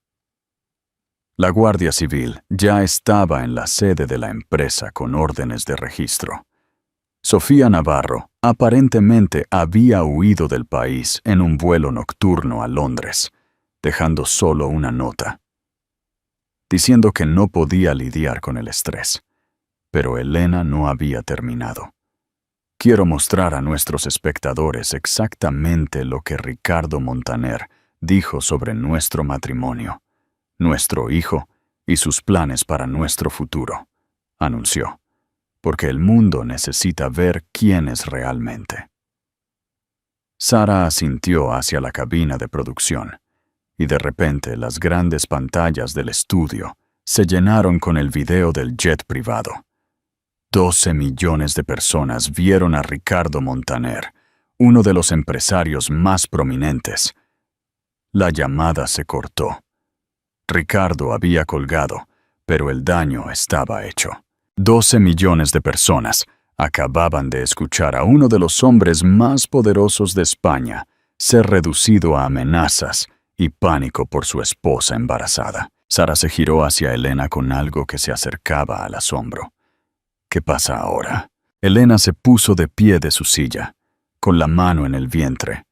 La Guardia Civil ya estaba en la sede de la empresa con órdenes de registro. Sofía Navarro aparentemente había huido del país en un vuelo nocturno a Londres, dejando solo una nota, diciendo que no podía lidiar con el estrés. Pero Elena no había terminado. Quiero mostrar a nuestros espectadores exactamente lo que Ricardo Montaner dijo sobre nuestro matrimonio, nuestro hijo y sus planes para nuestro futuro, anunció, porque el mundo necesita ver quién es realmente. Sara asintió hacia la cabina de producción, y de repente las grandes pantallas del estudio se llenaron con el video del jet privado. 12 millones de personas vieron a Ricardo Montaner, uno de los empresarios más prominentes. La llamada se cortó. Ricardo había colgado, pero el daño estaba hecho. 12 millones de personas acababan de escuchar a uno de los hombres más poderosos de España ser reducido a amenazas y pánico por su esposa embarazada. Sara se giró hacia Elena con algo que se acercaba al asombro. ¿Qué pasa ahora? Elena se puso de pie de su silla, con la mano en el vientre,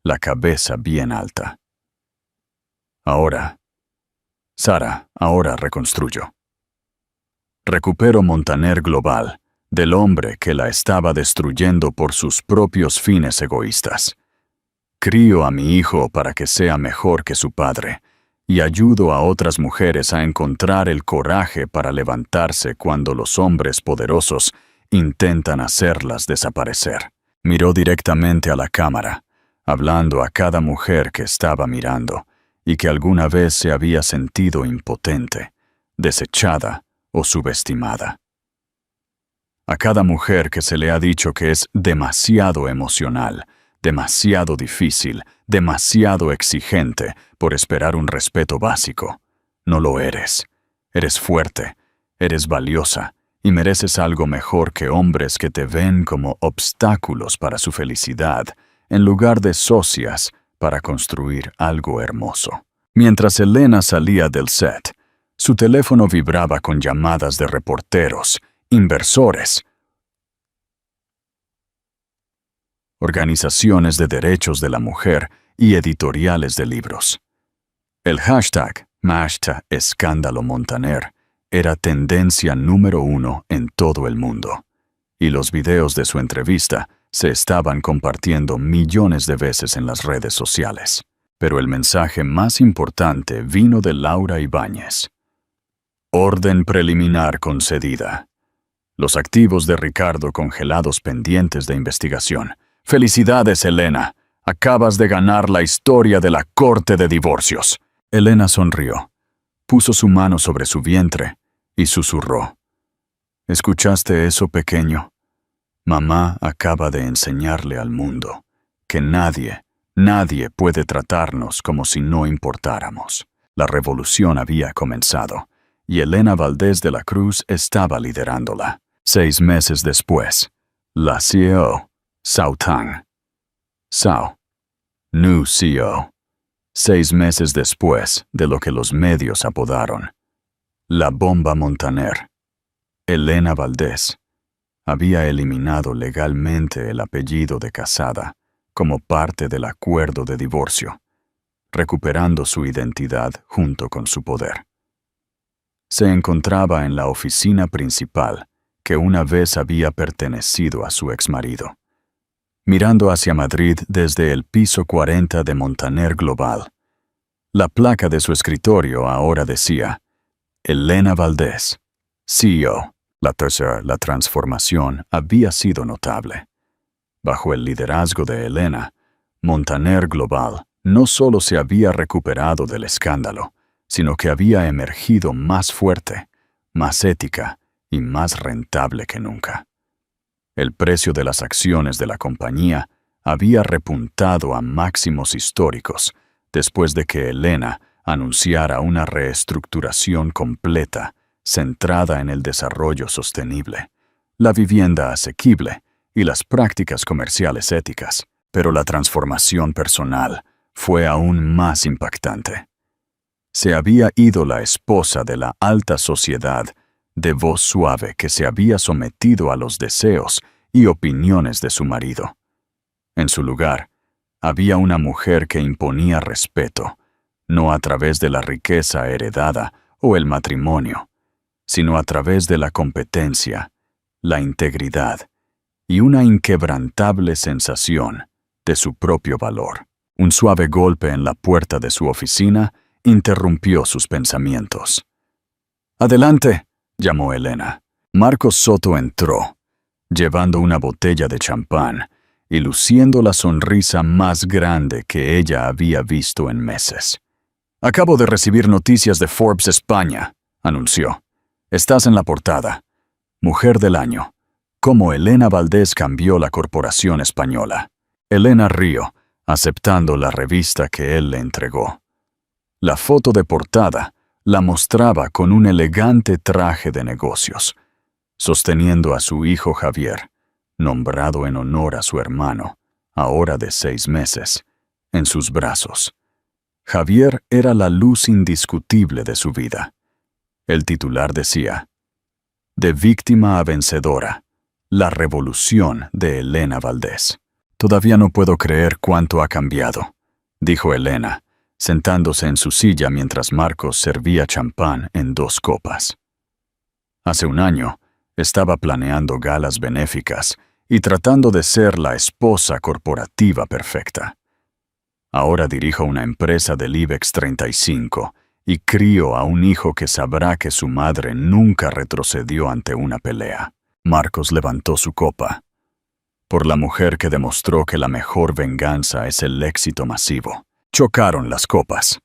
la cabeza bien alta. Ahora, Sara, ahora reconstruyo. Recupero Montaner Global del hombre que la estaba destruyendo por sus propios fines egoístas. Crío a mi hijo para que sea mejor que su padre, y ayudo a otras mujeres a encontrar el coraje para levantarse cuando los hombres poderosos intentan hacerlas desaparecer. Miró directamente a la cámara, hablando a cada mujer que estaba mirando y que alguna vez se había sentido impotente, desechada o subestimada. A cada mujer que se le ha dicho que es demasiado emocional, demasiado difícil, demasiado exigente por esperar un respeto básico. No lo eres. Eres fuerte, eres valiosa y mereces algo mejor que hombres que te ven como obstáculos para su felicidad, en lugar de socias para construir algo hermoso. Mientras Elena salía del set, su teléfono vibraba con llamadas de reporteros, inversores, organizaciones de derechos de la mujer y editoriales de libros. El hashtag #Escándalo Montaner era tendencia número 1 en todo el mundo, y los videos de su entrevista se estaban compartiendo millones de veces en las redes sociales. Pero el mensaje más importante vino de Laura Ibáñez. Orden preliminar concedida. Los activos de Ricardo congelados pendientes de investigación. ¡Felicidades, Elena! Acabas de ganar la historia de la corte de divorcios. Elena sonrió, puso su mano sobre su vientre y susurró. ¿Escuchaste eso, pequeño? Mamá acaba de enseñarle al mundo que nadie puede tratarnos como si no importáramos. La revolución había comenzado y Elena Valdés de la Cruz estaba liderándola. 6 meses después, la CEO, Zhao Tang. Zhao, new CEO. 6 meses después de lo que los medios apodaron la bomba Montaner, Elena Valdés había eliminado legalmente el apellido de casada como parte del acuerdo de divorcio, recuperando su identidad junto con su poder. Se encontraba en la oficina principal que una vez había pertenecido a su exmarido, mirando hacia Madrid desde el piso 40 de Montaner Global. La placa de su escritorio ahora decía: Elena Valdés, CEO. La transformación había sido notable. Bajo el liderazgo de Elena, Montaner Global no solo se había recuperado del escándalo, sino que había emergido más fuerte, más ética y más rentable que nunca. El precio de las acciones de la compañía había repuntado a máximos históricos después de que Elena anunciara una reestructuración completa centrada en el desarrollo sostenible, la vivienda asequible y las prácticas comerciales éticas. Pero la transformación personal fue aún más impactante. Se había ido la esposa de la alta sociedad, de voz suave que se había sometido a los deseos y opiniones de su marido. En su lugar, había una mujer que imponía respeto, no a través de la riqueza heredada o el matrimonio, sino a través de la competencia, la integridad y una inquebrantable sensación de su propio valor. Un suave golpe en la puerta de su oficina interrumpió sus pensamientos. «Adelante», llamó Elena. Marcos Soto entró, llevando una botella de champán y luciendo la sonrisa más grande que ella había visto en meses. «Acabo de recibir noticias de Forbes España», anunció. «Estás en la portada. Mujer del año. Cómo Elena Valdés cambió la corporación española». Elena rió, aceptando la revista que él le entregó. La foto de portada la mostraba con un elegante traje de negocios, sosteniendo a su hijo Javier, nombrado en honor a su hermano, ahora de 6 meses, en sus brazos. Javier era la luz indiscutible de su vida. El titular decía: «De víctima a vencedora, la revolución de Elena Valdés». «Todavía no puedo creer cuánto ha cambiado», dijo Elena, sentándose en su silla mientras Marcos servía champán en 2 copas. Hace un año, estaba planeando galas benéficas y tratando de ser la esposa corporativa perfecta. Ahora dirijo una empresa del IBEX 35 y crío a un hijo que sabrá que su madre nunca retrocedió ante una pelea. Marcos levantó su copa. Por la mujer que demostró que la mejor venganza es el éxito masivo. Chocaron las copas.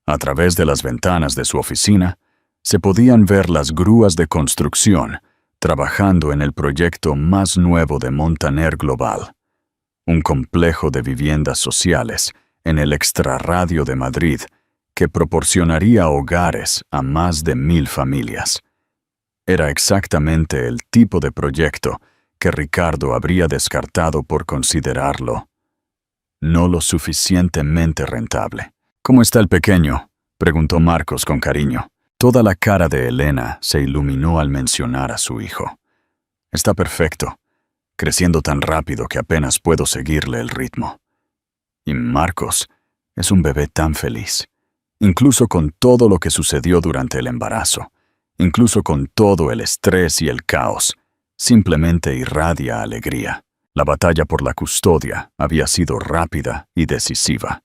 A través de las ventanas de su oficina, se podían ver las grúas de construcción trabajando en el proyecto más nuevo de Montaner Global, un complejo de viviendas sociales en el extrarradio de Madrid que proporcionaría hogares a más de 1000 familias. Era exactamente el tipo de proyecto que Ricardo habría descartado por considerarlo no lo suficientemente rentable. «¿Cómo está el pequeño?», preguntó Marcos con cariño. Toda la cara de Elena se iluminó al mencionar a su hijo. «Está perfecto, creciendo tan rápido que apenas puedo seguirle el ritmo. Y Marcos es un bebé tan feliz, incluso con todo lo que sucedió durante el embarazo, incluso con todo el estrés y el caos. Simplemente irradia alegría». La batalla por la custodia había sido rápida y decisiva.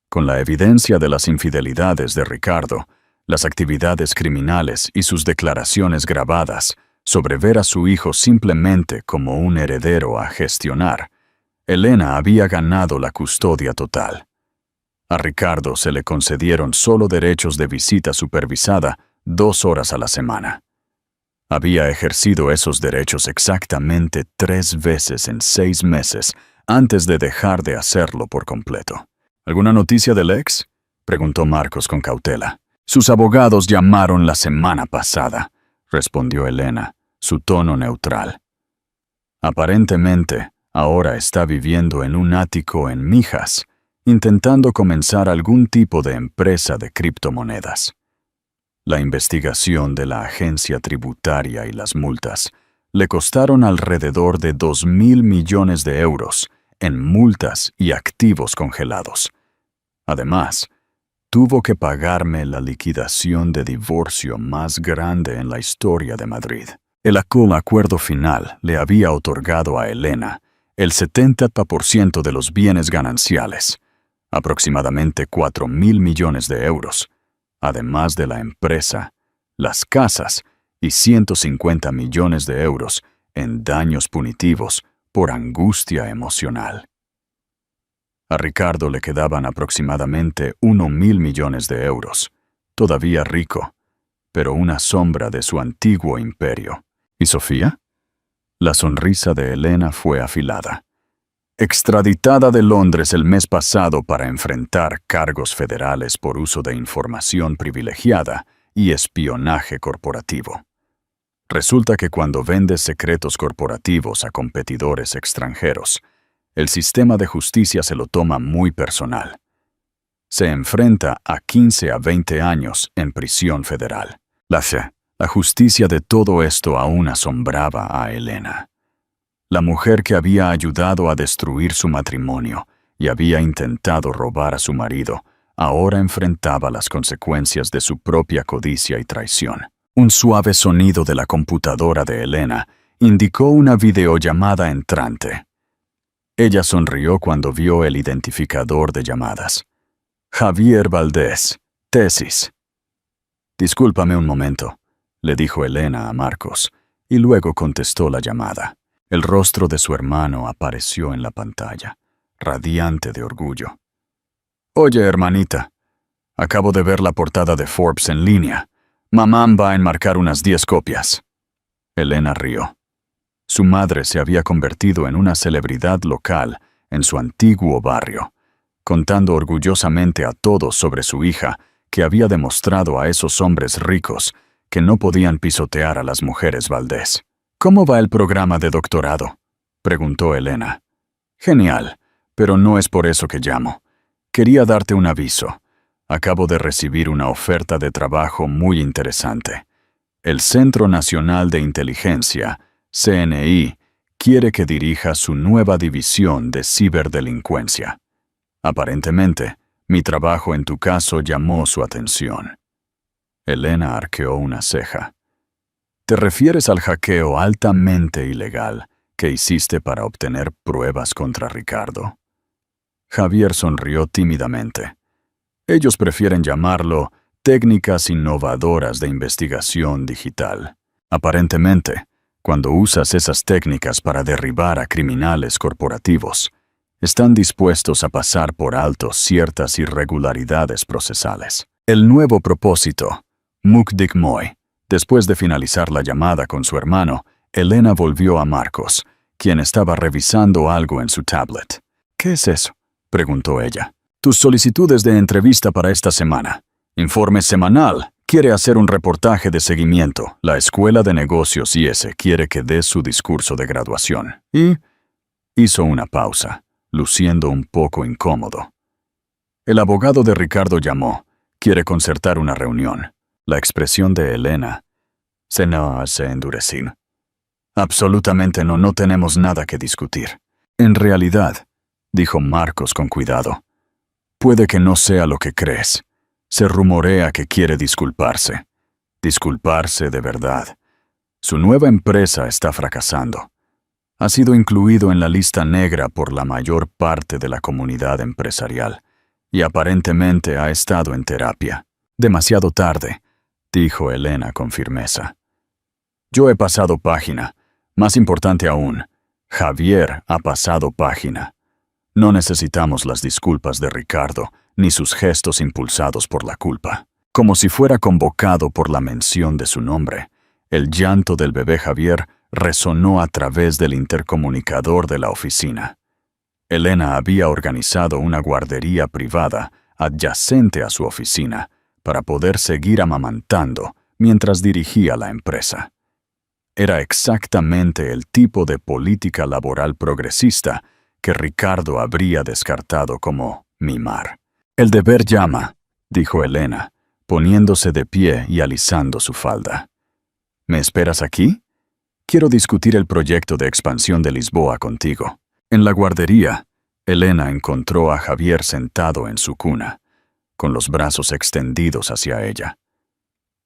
Con la evidencia de las infidelidades de Ricardo, las actividades criminales y sus declaraciones grabadas sobre ver a su hijo simplemente como un heredero a gestionar, Elena había ganado la custodia total. A Ricardo se le concedieron solo derechos de visita supervisada 2 horas a la semana. Había ejercido esos derechos exactamente 3 veces en 6 meses antes de dejar de hacerlo por completo. «¿Alguna noticia del ex?», preguntó Marcos con cautela. «Sus abogados llamaron la semana pasada», respondió Elena, su tono neutral. «Aparentemente, ahora está viviendo en un ático en Mijas, intentando comenzar algún tipo de empresa de criptomonedas. La investigación de la agencia tributaria y las multas le costaron alrededor de 2.000 millones de euros en multas y activos congelados. Además, tuvo que pagarme la liquidación de divorcio más grande en la historia de Madrid. El acuerdo final le había otorgado a Elena el 70% de los bienes gananciales, aproximadamente 4.000 millones de euros, además de la empresa, las casas y 150 millones de euros en daños punitivos por angustia emocional. A Ricardo le quedaban aproximadamente 1.000 millones de euros, todavía rico, pero una sombra de su antiguo imperio. ¿Y Sofía? La sonrisa de Elena fue afilada. Extraditada de Londres el mes pasado para enfrentar cargos federales por uso de información privilegiada y espionaje corporativo. Resulta que cuando vendes secretos corporativos a competidores extranjeros, el sistema de justicia se lo toma muy personal. Se enfrenta a 15 a 20 años en prisión federal. La justicia de todo esto aún asombraba a Elena. La mujer que había ayudado a destruir su matrimonio y había intentado robar a su marido, ahora enfrentaba las consecuencias de su propia codicia y traición. Un suave sonido de la computadora de Elena indicó una videollamada entrante. Ella sonrió cuando vio el identificador de llamadas. Javier Valdés, tesis. Discúlpame un momento, le dijo Elena a Marcos, y luego contestó la llamada. El rostro de su hermano apareció en la pantalla, radiante de orgullo. Oye, hermanita, acabo de ver la portada de Forbes en línea. Mamá va a enmarcar unas 10 copias. Elena rió. Su madre se había convertido en una celebridad local en su antiguo barrio, contando orgullosamente a todos sobre su hija que había demostrado a esos hombres ricos que no podían pisotear a las mujeres Valdés. ¿Cómo va el programa de doctorado?, preguntó Elena. Genial, pero no es por eso que llamo. Quería darte un aviso. Acabo de recibir una oferta de trabajo muy interesante. El Centro Nacional de Inteligencia, CNI, quiere que dirija su nueva división de ciberdelincuencia. Aparentemente, mi trabajo en tu caso llamó su atención. Elena arqueó una ceja. ¿Te refieres al hackeo altamente ilegal que hiciste para obtener pruebas contra Ricardo? Javier sonrió tímidamente. Ellos prefieren llamarlo técnicas innovadoras de investigación digital. Aparentemente, cuando usas esas técnicas para derribar a criminales corporativos, están dispuestos a pasar por alto ciertas irregularidades procesales. El nuevo propósito, Mukdik Moy. Después de finalizar la llamada con su hermano, Elena volvió a Marcos, quien estaba revisando algo en su tablet. ¿Qué es eso?, preguntó ella. Tus solicitudes de entrevista para esta semana. Informe semanal. Quiere hacer un reportaje de seguimiento. La Escuela de Negocios IS quiere que des su discurso de graduación. Y hizo una pausa, luciendo un poco incómodo. El abogado de Ricardo llamó. Quiere concertar una reunión. La expresión de Elena se endureció. Absolutamente no tenemos nada que discutir. En realidad, dijo Marcos con cuidado, puede que no sea lo que crees. Se rumorea que quiere disculparse. Disculparse de verdad. Su nueva empresa está fracasando. Ha sido incluido en la lista negra por la mayor parte de la comunidad empresarial y aparentemente ha estado en terapia. Demasiado tarde, dijo Elena con firmeza. Yo he pasado página. Más importante aún, Javier ha pasado página. No necesitamos las disculpas de Ricardo ni sus gestos impulsados por la culpa. Como si fuera convocado por la mención de su nombre, el llanto del bebé Javier resonó a través del intercomunicador de la oficina. Elena había organizado una guardería privada adyacente a su oficina para poder seguir amamantando mientras dirigía la empresa. Era exactamente el tipo de política laboral progresista que Ricardo habría descartado como mimar. El deber llama, dijo Elena, poniéndose de pie y alisando su falda. ¿Me esperas aquí? Quiero discutir el proyecto de expansión de Lisboa contigo. En la guardería, Elena encontró a Javier sentado en su cuna, con los brazos extendidos hacia ella.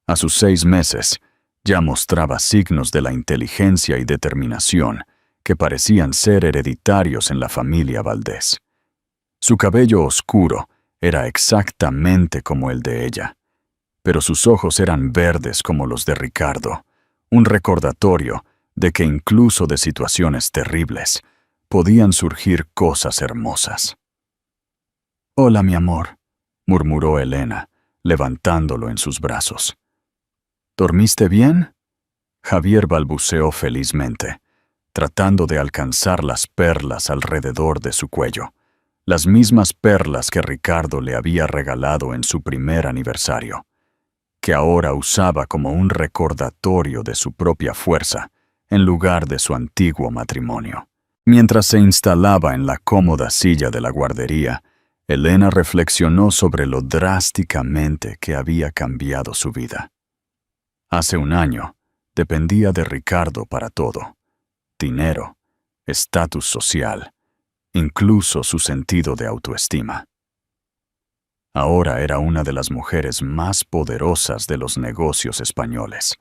A sus 6 meses, ya mostraba signos de la inteligencia y determinación que parecían ser hereditarios en la familia Valdés. Su cabello oscuro era exactamente como el de ella, pero sus ojos eran verdes como los de Ricardo, un recordatorio de que incluso de situaciones terribles podían surgir cosas hermosas. «Hola, mi amor», murmuró Elena, levantándolo en sus brazos. «¿Dormiste bien?». Javier balbuceó felizmente, tratando de alcanzar las perlas alrededor de su cuello, las mismas perlas que Ricardo le había regalado en su primer aniversario, que ahora usaba como un recordatorio de su propia fuerza en lugar de su antiguo matrimonio. Mientras se instalaba en la cómoda silla de la guardería, Elena reflexionó sobre lo drásticamente que había cambiado su vida. Hace un año, dependía de Ricardo para todo: dinero, estatus social, incluso su sentido de autoestima. Ahora era una de las mujeres más poderosas de los negocios españoles,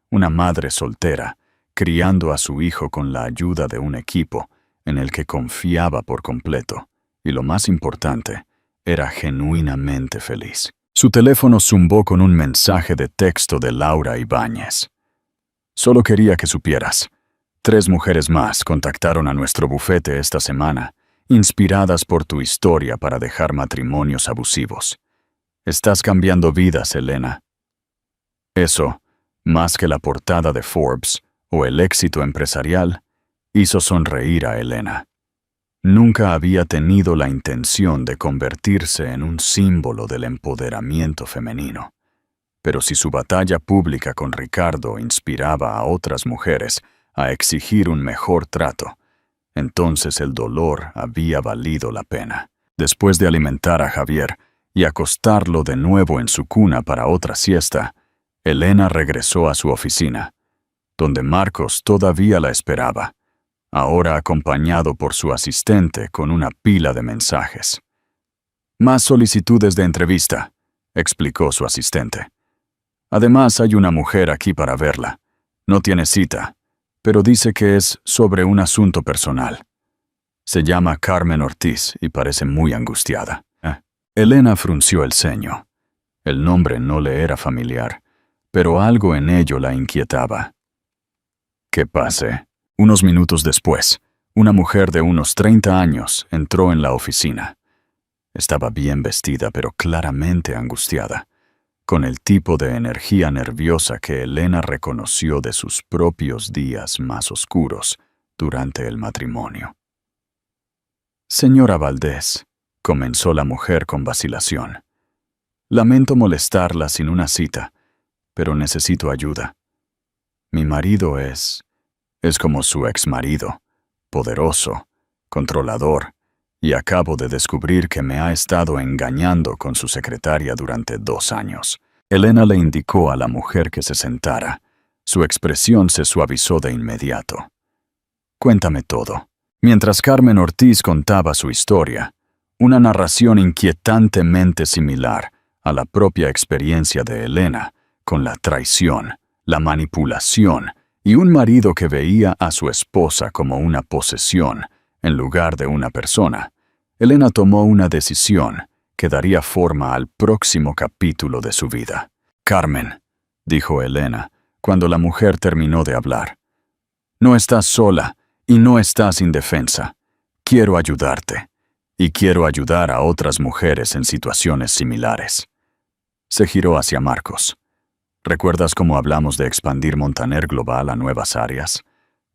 una madre soltera, criando a su hijo con la ayuda de un equipo en el que confiaba por completo, y lo más importante, era genuinamente feliz. Su teléfono zumbó con un mensaje de texto de Laura Ibáñez. «Solo quería que supieras. 3 mujeres más contactaron a nuestro bufete esta semana, inspiradas por tu historia para dejar matrimonios abusivos. Estás cambiando vidas, Elena». Eso, más que la portada de Forbes o el éxito empresarial, hizo sonreír a Elena. Nunca había tenido la intención de convertirse en un símbolo del empoderamiento femenino. Pero si su batalla pública con Ricardo inspiraba a otras mujeres a exigir un mejor trato, entonces el dolor había valido la pena. Después de alimentar a Javier y acostarlo de nuevo en su cuna para otra siesta, Elena regresó a su oficina, donde Marcos todavía la esperaba, ahora acompañado por su asistente con una pila de mensajes. «Más solicitudes de entrevista», explicó su asistente. «Además, hay una mujer aquí para verla. No tiene cita, pero dice que es sobre un asunto personal. Se llama Carmen Ortiz y parece muy angustiada». Elena frunció el ceño. El nombre no le era familiar, pero algo en ello la inquietaba. «¿Qué pase?». Unos minutos después, una mujer de unos 30 años entró en la oficina. Estaba bien vestida, pero claramente angustiada, con el tipo de energía nerviosa que Elena reconoció de sus propios días más oscuros durante el matrimonio. «Señora Valdés», comenzó la mujer con vacilación, «lamento molestarla sin una cita, pero necesito ayuda. Mi marido es como su exmarido, poderoso, controlador, y acabo de descubrir que me ha estado engañando con su secretaria durante 2 años». Elena le indicó a la mujer que se sentara. Su expresión se suavizó de inmediato. «Cuéntame todo». Mientras Carmen Ortiz contaba su historia, una narración inquietantemente similar a la propia experiencia de Elena, con la traición, la manipulación y un marido que veía a su esposa como una posesión en lugar de una persona, Elena tomó una decisión que daría forma al próximo capítulo de su vida. «Carmen», dijo Elena, cuando la mujer terminó de hablar, «no estás sola y no estás indefensa. Quiero ayudarte, y quiero ayudar a otras mujeres en situaciones similares». Se giró hacia Marcos. «¿Recuerdas cómo hablamos de expandir Montaner Global a nuevas áreas?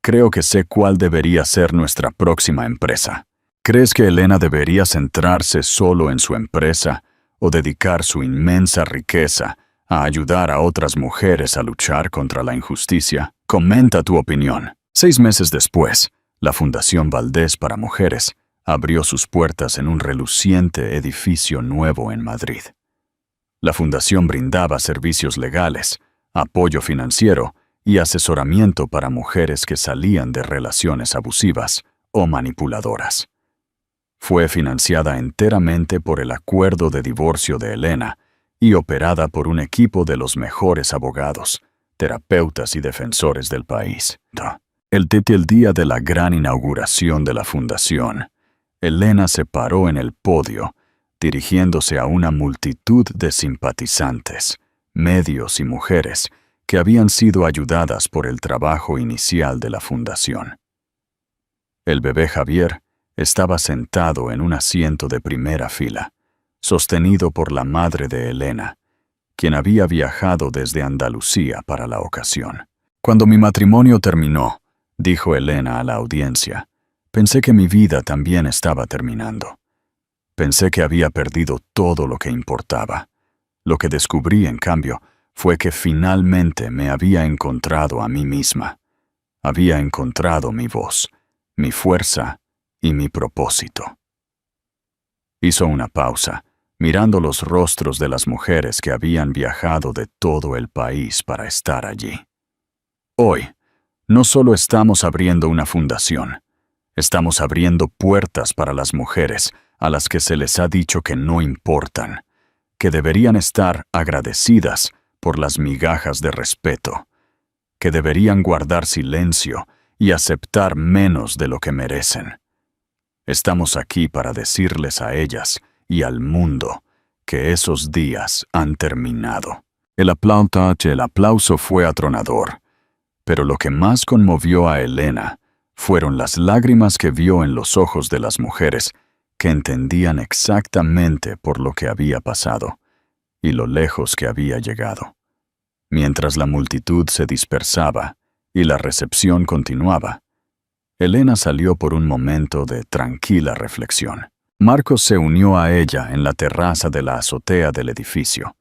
Creo que sé cuál debería ser nuestra próxima empresa. ¿Crees que Elena debería centrarse solo en su empresa o dedicar su inmensa riqueza a ayudar a otras mujeres a luchar contra la injusticia? Comenta tu opinión». 6 meses después, la Fundación Valdés para Mujeres abrió sus puertas en un reluciente edificio nuevo en Madrid. La fundación brindaba servicios legales, apoyo financiero y asesoramiento para mujeres que salían de relaciones abusivas o manipuladoras. Fue financiada enteramente por el acuerdo de divorcio de Elena y operada por un equipo de los mejores abogados, terapeutas y defensores del país. El día de la gran inauguración de la fundación, Elena se paró en el podio, dirigiéndose a una multitud de simpatizantes, medios y mujeres que habían sido ayudadas por el trabajo inicial de la fundación. El bebé Javier estaba sentado en un asiento de primera fila, sostenido por la madre de Elena, quien había viajado desde Andalucía para la ocasión. Cuando mi matrimonio terminó, dijo Elena a la audiencia, pensé que mi vida también estaba terminando. Pensé que había perdido todo lo que importaba. Lo que descubrí, en cambio, fue que finalmente me había encontrado a mí misma. Había encontrado mi voz, mi fuerza y mi propósito. Hizo una pausa, mirando los rostros de las mujeres que habían viajado de todo el país para estar allí. Hoy, no solo estamos abriendo una fundación, estamos abriendo puertas para las mujeres a las que se les ha dicho que no importan, que deberían estar agradecidas por las migajas de respeto, que deberían guardar silencio y aceptar menos de lo que merecen. Estamos aquí para decirles a ellas y al mundo que esos días han terminado. El aplauso fue atronador, pero lo que más conmovió a Elena fueron las lágrimas que vio en los ojos de las mujeres que entendían exactamente por lo que había pasado y lo lejos que había llegado. Mientras la multitud se dispersaba y la recepción continuaba, Elena salió por un momento de tranquila reflexión. Marcos se unió a ella en la terraza de la azotea del edificio,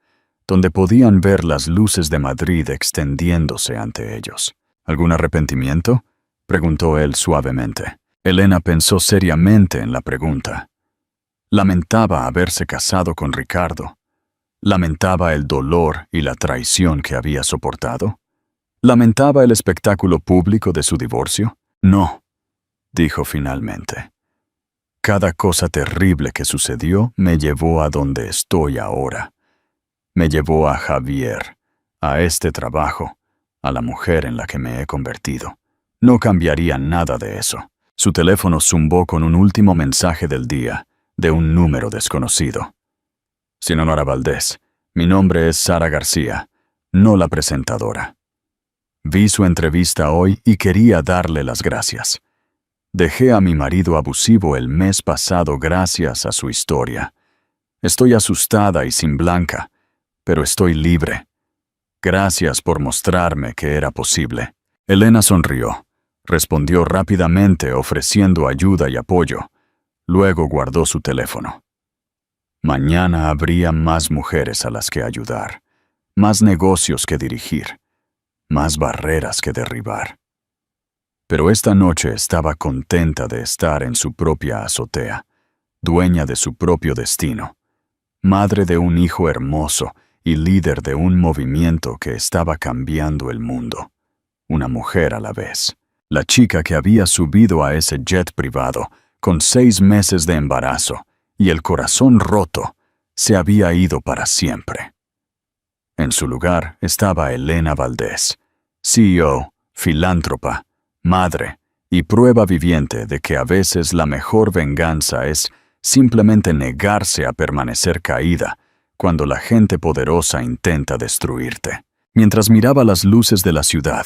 donde podían ver las luces de Madrid extendiéndose ante ellos. ¿Algún arrepentimiento?, preguntó él suavemente. Elena pensó seriamente en la pregunta. Lamentaba haberse casado con Ricardo. ¿Lamentaba el dolor y la traición que había soportado? ¿Lamentaba el espectáculo público de su divorcio? No, dijo finalmente. Cada cosa terrible que sucedió me llevó a donde estoy ahora. Me llevó a Javier, a este trabajo, a la mujer en la que me he convertido. No cambiaría nada de eso. Su teléfono zumbó con un último mensaje del día, de un número desconocido. Señora Valdés, mi nombre es Sara García, no la presentadora. Vi su entrevista hoy y quería darle las gracias. Dejé a mi marido abusivo el mes pasado gracias a su historia. Estoy asustada y sin blanca, pero estoy libre. Gracias por mostrarme que era posible. Elena sonrió. Respondió rápidamente ofreciendo ayuda y apoyo. Luego guardó su teléfono. Mañana habría más mujeres a las que ayudar, más negocios que dirigir, más barreras que derribar. Pero esta noche estaba contenta de estar en su propia azotea, dueña de su propio destino, madre de un hijo hermoso y líder de un movimiento que estaba cambiando el mundo. Una mujer a la vez. La chica que había subido a ese jet privado con 6 meses de embarazo y el corazón roto, se había ido para siempre. En su lugar estaba Elena Valdés, CEO, filántropa, madre y prueba viviente de que a veces la mejor venganza es simplemente negarse a permanecer caída cuando la gente poderosa intenta destruirte. Mientras miraba las luces de la ciudad,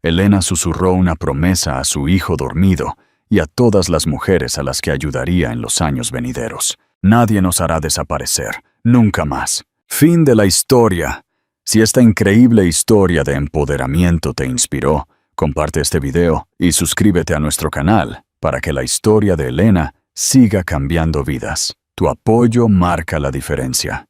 Elena susurró una promesa a su hijo dormido y a todas las mujeres a las que ayudaría en los años venideros. Nadie nos hará desaparecer, nunca más. Fin de la historia. Si esta increíble historia de empoderamiento te inspiró, comparte este video y suscríbete a nuestro canal para que la historia de Elena siga cambiando vidas. Tu apoyo marca la diferencia.